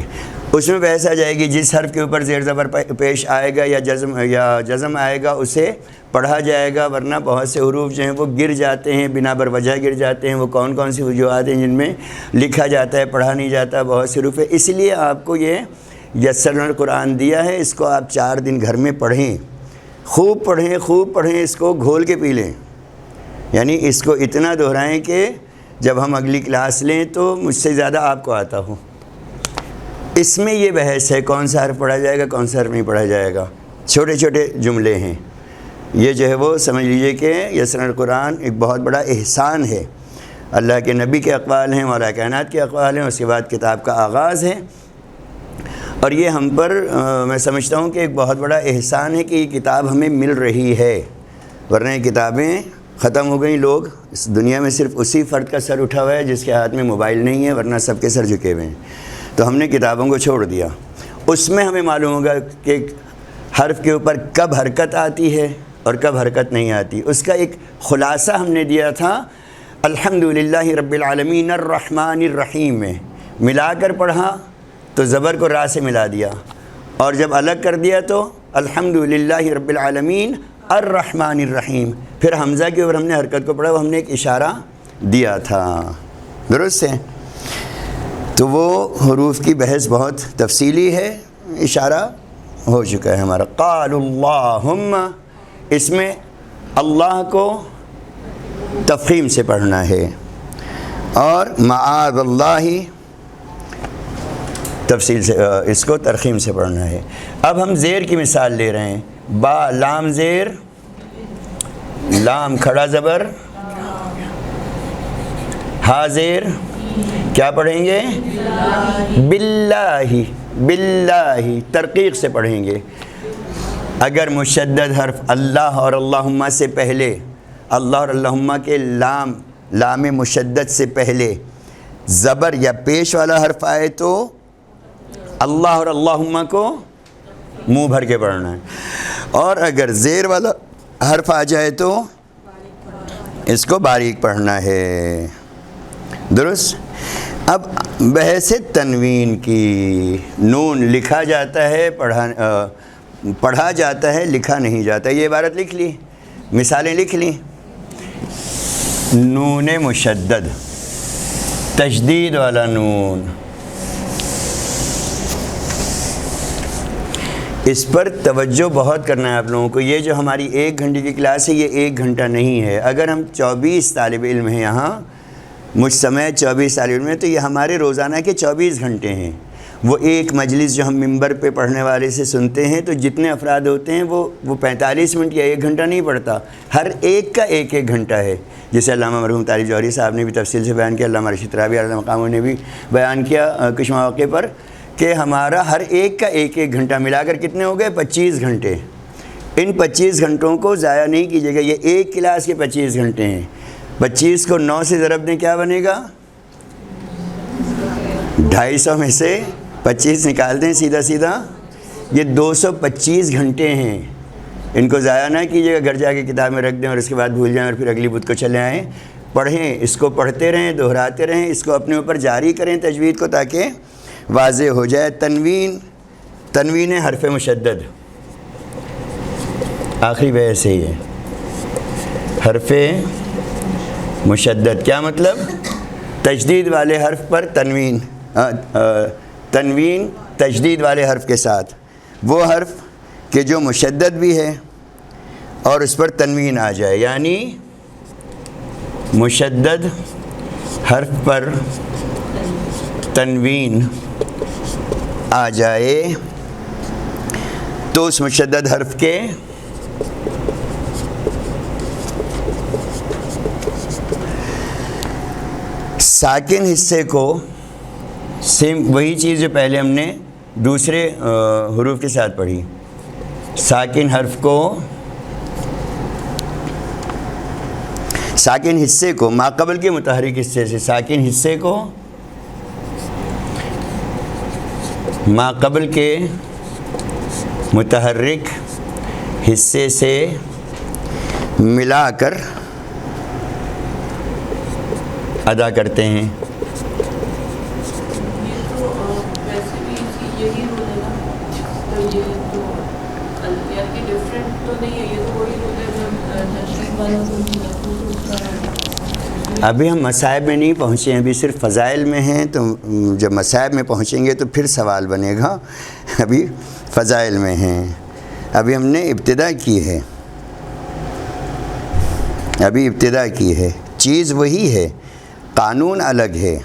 اس میں بحث آ جائے گی جس حرف کے اوپر زیر زبر پیش آئے گا یا جزم آئے گا اسے پڑھا جائے گا، ورنہ بہت سے حروف جو ہیں وہ گر جاتے ہیں، بنا بر وجہ گر جاتے ہیں۔ وہ کون کون سی وجوہات ہیں جن میں لکھا جاتا ہے پڑھا نہیں جاتا، بہت سے حروف ہے۔ اس لیے آپ کو یہ یسرنا القرآن دیا ہے، اس کو آپ 4 دن گھر میں پڑھیں، خوب پڑھیں، اس کو گھول کے پی لیں، یعنی اس کو اتنا دہرائیں کہ جب ہم اگلی کلاس لیں تو مجھ سے زیادہ آپ کو آتا ہو۔ اس میں یہ بحث ہے کون سا حرف پڑھا جائے گا کون سا حرف نہیں پڑھا جائے گا، چھوٹے چھوٹے جملے ہیں۔ یہ جو ہے وہ سمجھ لیجئے کہ یسرنا القرآن ایک بہت بڑا احسان ہے، اللہ کے نبی کے اقوال ہیں، مولا کائنات کے اقوال ہیں، اس کے بعد کتاب کا آغاز ہے، اور یہ ہم پر میں سمجھتا ہوں کہ ایک بہت بڑا احسان ہے کہ یہ کتاب ہمیں مل رہی ہے، ورنہ یہ کتابیں ختم ہو گئیں۔ لوگ اس دنیا میں صرف اسی فرد کا سر اٹھا ہوا ہے جس کے ہاتھ میں موبائل نہیں ہے، ورنہ سب کے سر جھکے ہوئے ہیں۔ تو ہم نے کتابوں کو چھوڑ دیا، اس میں ہمیں معلوم ہوگا کہ حرف کے اوپر کب حرکت آتی ہے اور کب حرکت نہیں آتی۔ اس کا ایک خلاصہ ہم نے دیا تھا الحمدللہ رب العالمین الرحمن الرحیم میں، ملا کر پڑھا تو زبر کو را سے ملا دیا، اور جب الگ کر دیا تو الحمدللہ رب العالمین الرحمن الرحیم، پھر حمزہ کے اوپر ہم نے حرکت کو پڑھا، وہ ہم نے ایک اشارہ دیا تھا، درست ہے؟ تو وہ حروف کی بحث بہت تفصیلی ہے، اشارہ ہو چکا ہے ہمارا۔ قال اللہم، اس میں اللہ کو تفخیم سے پڑھنا ہے، اور معاذ اللہ تفصیل سے اس کو ترخیم سے پڑھنا ہے۔ اب ہم زیر کی مثال لے رہے ہیں، با لام زیر، لام کھڑا زبر، ہا زیر، کیا پڑھیں گے؟ باللہ، باللہ ترقیق سے پڑھیں گے۔ اگر مشدد حرف اللہ اور اللہم سے پہلے، اللہ اور اللہم کے لام مشدد سے پہلے زبر یا پیش والا حرف آئے تو اللہ اور اللہم کو منہ بھر کے پڑھنا ہے، اور اگر زیر والا حرف آ جائے تو اس کو باریک پڑھنا ہے، درست؟ اب بحث تنوین کی، نون لکھا جاتا ہے پڑھا جاتا ہے، لکھا نہیں جاتا۔ یہ عبارت لکھ لی، مثالیں لکھ لی۔ نون مشدد، تشدید والا نون، اس پر توجہ بہت کرنا ہے آپ لوگوں کو۔ یہ جو ہماری 1 گھنٹے کی کلاس ہے، یہ 1 گھنٹہ نہیں ہے۔ اگر ہم 24 طالب علم ہیں یہاں، مجھ سمیت 24 طالب علم ہیں، تو یہ ہمارے روزانہ کے 24 گھنٹے ہیں۔ وہ ایک مجلس جو ہم ممبر پہ پڑھنے والے سے سنتے ہیں، تو جتنے افراد ہوتے ہیں وہ 45 منٹ یا 1 گھنٹہ نہیں پڑھتا، ہر ایک کا 1 گھنٹہ ہے۔ جیسے علامہ مرحوم طارق جوہری صاحب نے بھی تفصیل سے بیان کیا، علامہ رشید رابعی علیہ مقاموں نے بھی بیان کیا کچھ مواقع پر، کہ ہمارا ہر ایک کا 1 گھنٹہ ملا کر کتنے ہو گئے؟ 25 گھنٹے۔ ان 25 گھنٹوں کو ضائع نہیں کیجیے گا، یہ ایک کلاس کے 25 گھنٹے ہیں۔ 25 کو 9 سے ضرب دیں، کیا بنے گا؟ 250 میں سے 25 نکال دیں سیدھا سیدھا، یہ 225 گھنٹے ہیں۔ ان کو ضائع نہ کیجیے گا، گھر جا کے کتاب میں رکھ دیں اور اس کے بعد بھول جائیں اور پھر اگلی بدھ کو چلے آئیں۔ پڑھیں، اس کو پڑھتے رہیں، دہراتے رہیں، اس کو اپنے اوپر جاری کریں تجوید کو، تاکہ واضح ہو جائے۔ تنوین حرف مشدد، آخری بحث ہے یہ، حرف مشدد کیا مطلب؟ تشدید والے حرف پر تنوین، تنوین تشدید والے حرف کے ساتھ، وہ حرف کہ جو مشدد بھی ہے اور اس پر تنوین آ جائے، یعنی مشدد حرف پر تنوین آ جائے تو اس مشدد حرف کے ساکن حصے کو، سیم وہی چیز جو پہلے ہم نے دوسرے حروف کے ساتھ پڑھی، ساکن حرف کو، ساکن حصے کو ماقبل کے متحرک حصے سے، ساکن حصے کو ماقبل کے متحرک حصے سے ملا کر ادا کرتے ہیں۔ ابھی ہم مصائب میں نہیں پہنچے ہیں، ابھی صرف فضائل میں ہیں، تو جب مصائب میں پہنچیں گے تو پھر سوال بنے گا۔ ابھی فضائل میں ہیں، ابھی ہم نے ابتدا کی ہے، ابھی ابتدا کی ہے۔ چیز وہی ہے، قانون الگ ہے۔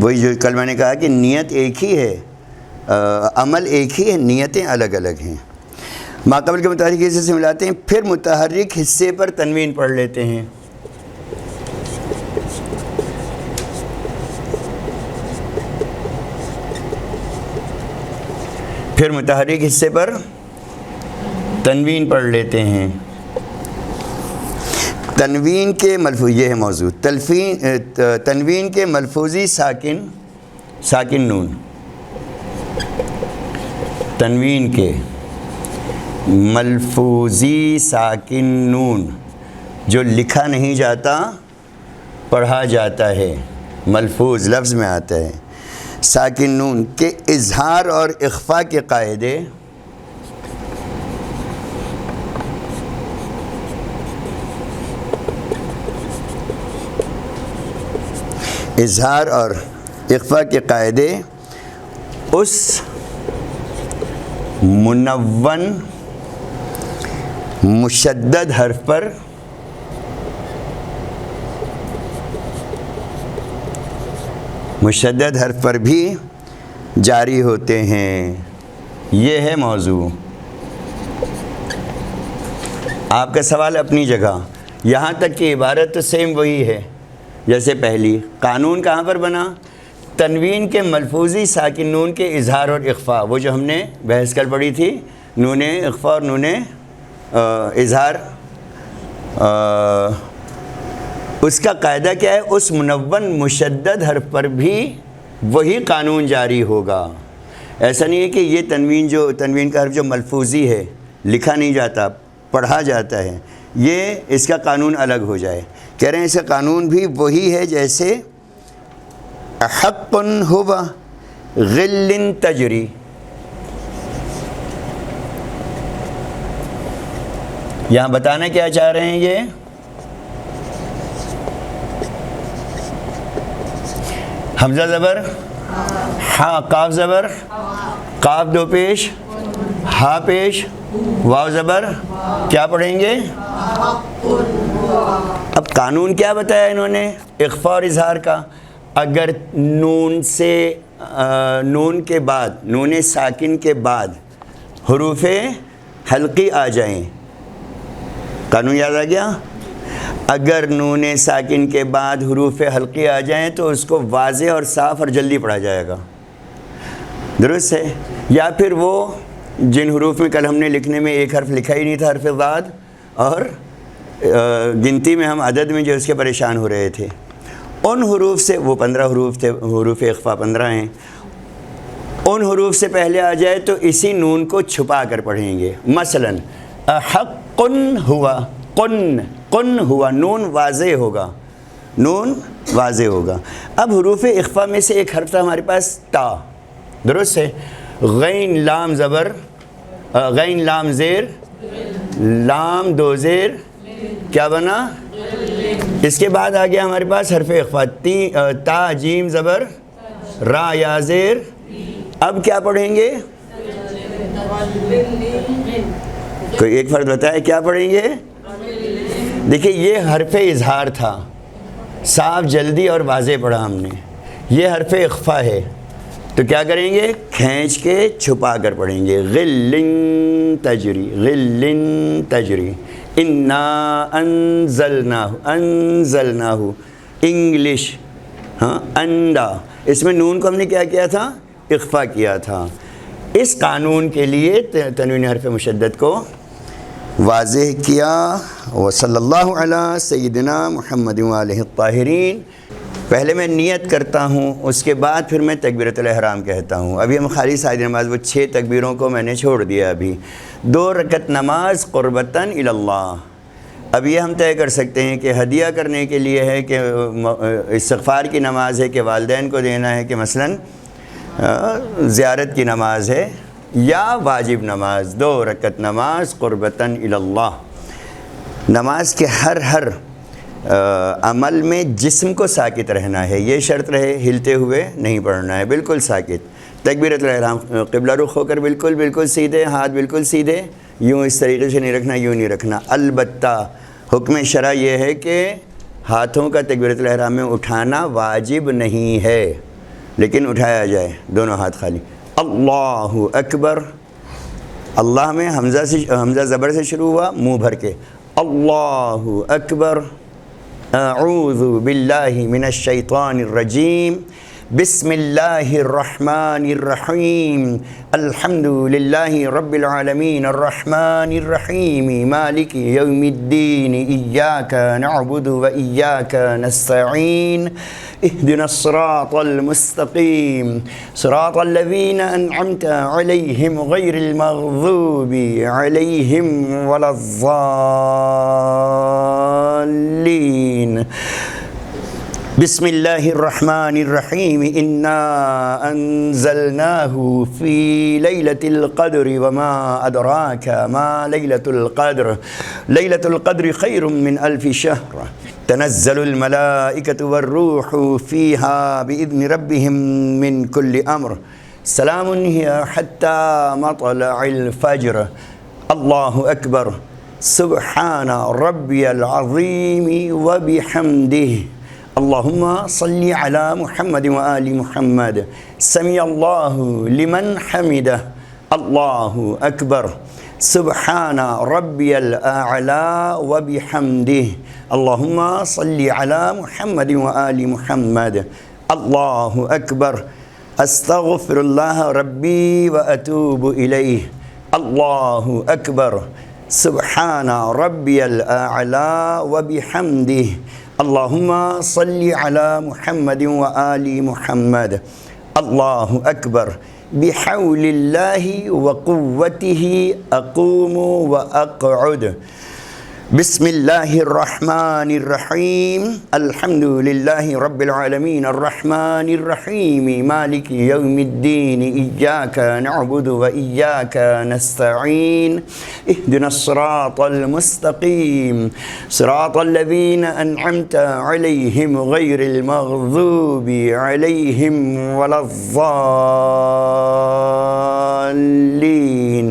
وہی جو کل میں نے کہا کہ نیت ایک ہی ہے، عمل ایک ہی ہے، نیتیں الگ الگ ہیں۔ ماقبل کے متحرک حصے سے ملاتے ہیں، پھر متحرک حصے پر تنوین پڑھ لیتے ہیں۔ پھر متحرک حصے پر تنوین پڑھ لیتے ہیں۔ تنوین کے ملفوظ، یہ ہے موضوع، تنوین کے ملفوظی ساکن نون، تنوین کے ملفوظی ساکن نون جو لکھا نہیں جاتا پڑھا جاتا ہے، ملفوظ لفظ میں آتا ہے، ساکن نون کے اظہار اور اخفاء کے قاعدے اظہار اور اخفاء کے قاعدے اس منون مشدد حرف پر بھی جاری ہوتے ہیں۔ یہ ہے موضوع۔ آپ کا سوال اپنی جگہ، یہاں تک کہ عبارت تو سیم وہی ہے جیسے پہلی۔ قانون کہاں پر بنا؟ تنوین کے ملفوظی ساکن نون کے اظہار اور اخفاء، وہ جو ہم نے بحث کل پڑھی تھی، نون اخفاء اور نون اظہار، اس کا قاعدہ کیا ہے؟ اس منون مشدد حرف پر بھی وہی قانون جاری ہوگا۔ ایسا نہیں ہے کہ یہ تنوین کا حرف جو ملفوظی ہے، لکھا نہیں جاتا پڑھا جاتا ہے، یہ اس کا قانون الگ ہو جائے۔ کہہ رہے ہیں اس کا قانون بھی وہی ہے جیسے حق ہو غل تجری، یہاں بتانا کیا چاہ رہے ہیں؟ یہ حمزہ زبر، ہاں قاف زبر، قاف دو پیش، ہا پیش، واو زبر، کیا پڑھیں گے؟ اب قانون کیا بتایا انہوں نے اخفاء اور اظہار کا؟ اگر نون کے بعد، نون ساکن کے بعد حروف حلقی آ جائیں، قانون یاد آ گیا؟ اگر نون ساکن کے بعد حروف حلقی آ جائیں تو اس کو واضح اور صاف اور جلدی پڑھا جائے گا، درست ہے؟ یا پھر وہ جن حروف میں کل ہم نے لکھنے میں ایک حرف لکھا ہی نہیں تھا، حرف ضاد، اور گنتی میں ہم عدد میں جو اس کے پریشان ہو رہے تھے، ان حروف سے، وہ 15 حروف تھے، حروف اخفاء 15 ہیں، ان حروف سے پہلے آ جائے تو اسی نون کو چھپا کر پڑھیں گے۔ مثلا حق ہوا، قن ہوا، نون واضح ہوگا، نون واضح ہوگا۔ اب حروف اخفاء میں سے ایک حرف تھا ہمارے پاس تا، درست ہے؟ غین لام زبر، غین لام زیر، لام دو زیر، کیا بنا؟ اس کے بعد آ گیا ہمارے پاس حرف اخفاء، تا جیم زبر، را یا زیر۔ اب کیا پڑھیں گے؟ کوئی ایک فرد بتائے کیا پڑھیں گے؟ دیکھیے یہ حرف اظہار تھا، صاف جلدی اور واضح پڑھا ہم نے. یہ حرف اخفا ہے، تو کیا کریں گے؟ کھینچ کے چھپا کر پڑھیں گے. غلن تجری، غلن تجری. انا انزلناہ، انزلناہ. انگلش، ہاں انڈا، اس میں نون کو ہم نے کیا کیا تھا؟ اخفا کیا تھا. اس قانون کے لیے تنوین حرف مشدد کو واضح کیا. وصلی اللہ علی سیدنا محمد وآلہ الطاہرین. پہلے میں نیت کرتا ہوں، اس کے بعد پھر میں تکبیرۃ الاحرام کہتا ہوں. ابھی ہم خالی ساجد نماز، وہ 6 تکبیروں کو میں نے چھوڑ دیا. ابھی 2 رکعت نماز قربتاً الی اللہ. اب یہ ہم طے کر سکتے ہیں کہ ہدیہ کرنے کے لیے ہے، کہ استغفار کی نماز ہے، کہ والدین کو دینا ہے، کہ مثلاً زیارت کی نماز ہے، یا واجب نماز. 2 رکعت نماز قربتاً الی اللہ. نماز کے ہر عمل میں جسم کو ساکت رہنا ہے، یہ شرط رہے، ہلتے ہوئے نہیں پڑھنا ہے، بالکل ساکت. تکبیرۃ الاحرام قبلہ رخ ہو کر بالکل سیدھے، ہاتھ بالکل سیدھے، یوں اس طریقے سے نہیں رکھنا، یوں نہیں رکھنا. البتہ حکم شرع یہ ہے کہ ہاتھوں کا تکبیرۃ الاحرام میں اٹھانا واجب نہیں ہے، لیکن اٹھایا جائے، دونوں ہاتھ خالی. اللہ اکبر. اللہ میں حمزہ زبر سے شروع ہوا، منہ بھر کے. اللہ اکبر. اعوذ باللہ من الشیطان الرجیم. بسم اللہ الرحمن الرحیم. الحمد للہ رب العالمین الرحمن الرحیم مالک یوم الدین. ایاک نعبد و ایاک نستعین. اهدنا الصراط المستقیم صراط الذین انعمت علیہم غیر المغضوب علیہم ولا الضالین. بسم اللہ الرحمن الرحیم. انا انزلناہ فی لیلۃ القدر وما ادراک ما لیلۃ القدر. لیلۃ القدر خیر من الف شہر. تنزل الملائکۃ والروح فیہا بإذن ربہم من کل امر. سلام ہی حتی مطلع الفجر. اللہ اکبر. سبحان ربی العظیم وبحمدہ. اللہم صلی علی محمد وآل محمد. سمیع اللہ لمن حمدہ. اللہ اکبر. سبحان ربی الاعلی وبحمدہ. اللہم صلی علی محمد وآل محمد. اللہ اکبر. استغفر اللہ ربی واتوب الیہ. اللہ اکبر. سبحان ربی الاعلی وبحمدہ. اللہم صلی علی محمد وآل محمد. اللہ اکبر. بحول اللہ وقوتہ اقوم واقعد. بسم اللہ الرحمن الرحیم. الحمد للہ رب العالمین الرحمن الرحیم مالک یوم الدین. ایاک نعبد و ایاک نستعین. اهدنا الصراط المستقیم صراط الذین انعمت علیہم غیر المغضوب علیہم ولا الضالین.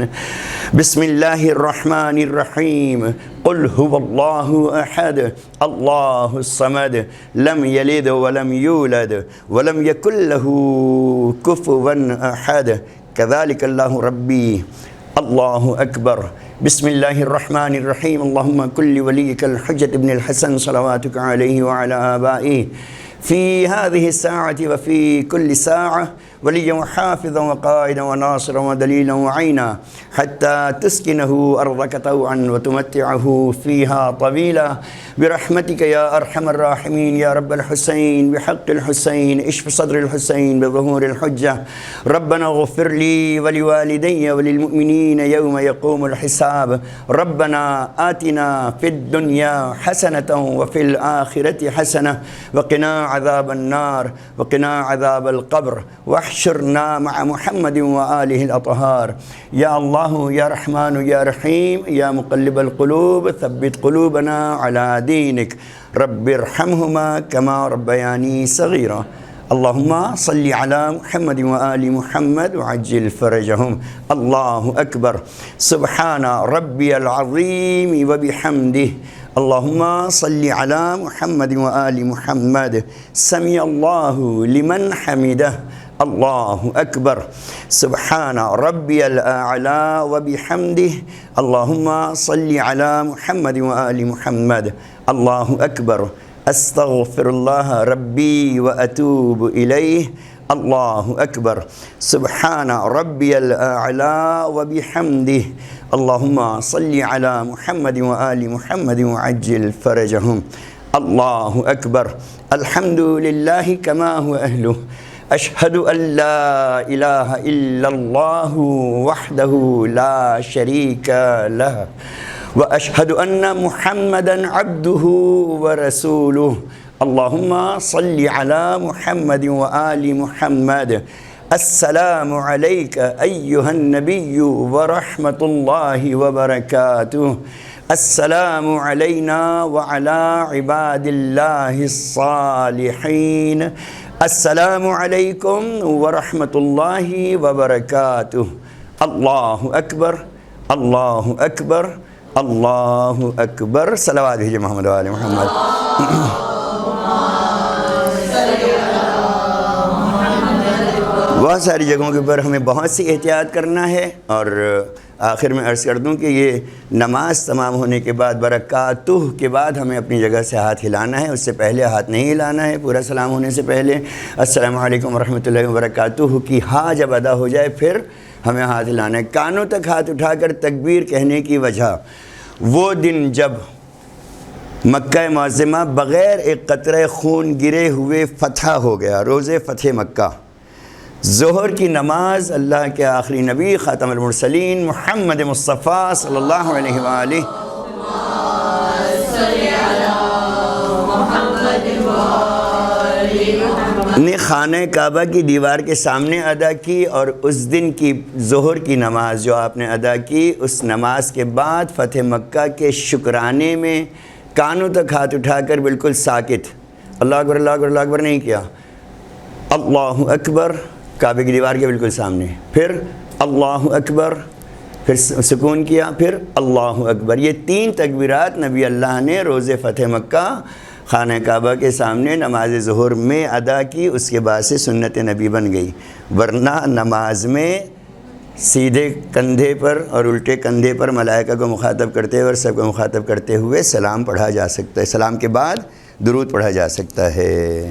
بسم اللہ الرحمن الرحیم. قل هو اللہ احد اللہ الصمد لم یلد ولم یولد ولم یکن له کفوا احد. کذالک اللہ ربی. اللہ اکبر. بسم اللہ الرحمن الرحیم. اللہم کن لولیک الحجۃ ابن الحسن صلواتک علیہ وعلی آبائہ فی هذه الساعة وفی کل ساعة وليا وحافظا وقائدا وناصرا ودليلا وعينا حتى تسكنه أرضك طوعا وتمتعه فيها طويلا برحمتك يا أرحم الراحمين يا رب الحسين بحق الحسين اشف صدر الحسين بظهور الحجة. ربنا اغفر لي ولوالدي وللمؤمنين يوم يقوم الحساب. ربنا آتنا في الدنيا حسنة وفي الآخرة حسنة وقنا عذاب النار وقنا عذاب القبر واحشرنا مع محمد وآله الأطهار. يا الله يا رحمن يا رحيم يا مقلب القلوب ثبت قلوبنا على دينك. رب ارحمهما كما ربياني صغيرا. اللهم صل على محمد وآل محمد وعجل فرجهم. الله أكبر. سبحان ربي العظيم وبحمده. اللہم صلی علی محمد و آل محمد سمیع اللہ لمن حمدہ اللہ اکبر سبحان ربی الاعلی و بحمدہ اللہم صلی علی محمد و آل محمد اللہ اکبر استغفر اللہ ربی و اتوب الیہ اللہ اکبر سبحان ربی الاعلی و بحمدہ اللہم صلی علی محمد و آل محمد وعجل فرجہم اللہ اکبر الحمد للہ کما هو اہلہ اشہد ان لا الہ الا اللہ وحدہ لا شریک لہ واشہد ان محمدا عبدہ ورسولہ اللہم صلی علی محمد و آل محمد السلام علیک ایہا النبی ورحمۃ اللہ وبرکاتہ السلام علینا وعلی عباد اللہ الصالحین السلام علیکم ورحمۃ اللہ وبرکاتہ اللہ اکبر اللہ اکبر اللہ اکبر صلوات بھیجئے محمد و آل محمد بہت ساری جگہوں کے اوپر ہمیں بہت سی احتیاط کرنا ہے اور آخر میں عرض کر دوں کہ یہ نماز تمام ہونے کے بعد برکاتہ کے بعد ہمیں اپنی جگہ سے ہاتھ ہلانا ہے، اس سے پہلے ہاتھ نہیں ہلانا ہے۔ پورا سلام ہونے سے پہلے السلام علیکم ورحمۃ اللہ وبرکاتہ کی ہاں جب ادا ہو جائے پھر ہمیں ہاتھ ہلانا ہے۔ کانوں تک ہاتھ اٹھا کر تکبیر کہنے کی وجہ وہ دن جب مکہ معظمہ بغیر ایک قطرہ خون گرے ہوئے فتح ہو گیا، روز فتح مکہ۔ ظہر کی نماز اللہ کے آخری نبی خاتم المرسلین محمد مصطفیٰ صلی اللہ علیہ وآلہ نے خانہ کعبہ کی دیوار کے سامنے ادا کی، اور اس دن کی ظہر کی نماز جو آپ نے ادا کی، اس نماز کے بعد فتح مکہ کے شکرانے میں کانوں تک ہاتھ اٹھا کر بالکل ساکت، اللہ اکبر اللہ اکبر اللہ اکبر نہیں کیا، اللہ اکبر کعبے کی دیوار کے بالکل سامنے، پھر اللہ اکبر، پھر سکون کیا، پھر اللہ اکبر۔ یہ تین تکبیرات نبی اللہ نے روز فتح مکہ خانہ کعبہ کے سامنے نماز ظہر میں ادا کی، اس کے بعد سے سنت نبی بن گئی، ورنہ نماز میں سیدھے کندھے پر اور الٹے کندھے پر ملائکہ کو مخاطب کرتے ہوئے اور سب کو مخاطب کرتے ہوئے سلام پڑھا جا سکتا ہے، سلام کے بعد درود پڑھا جا سکتا ہے۔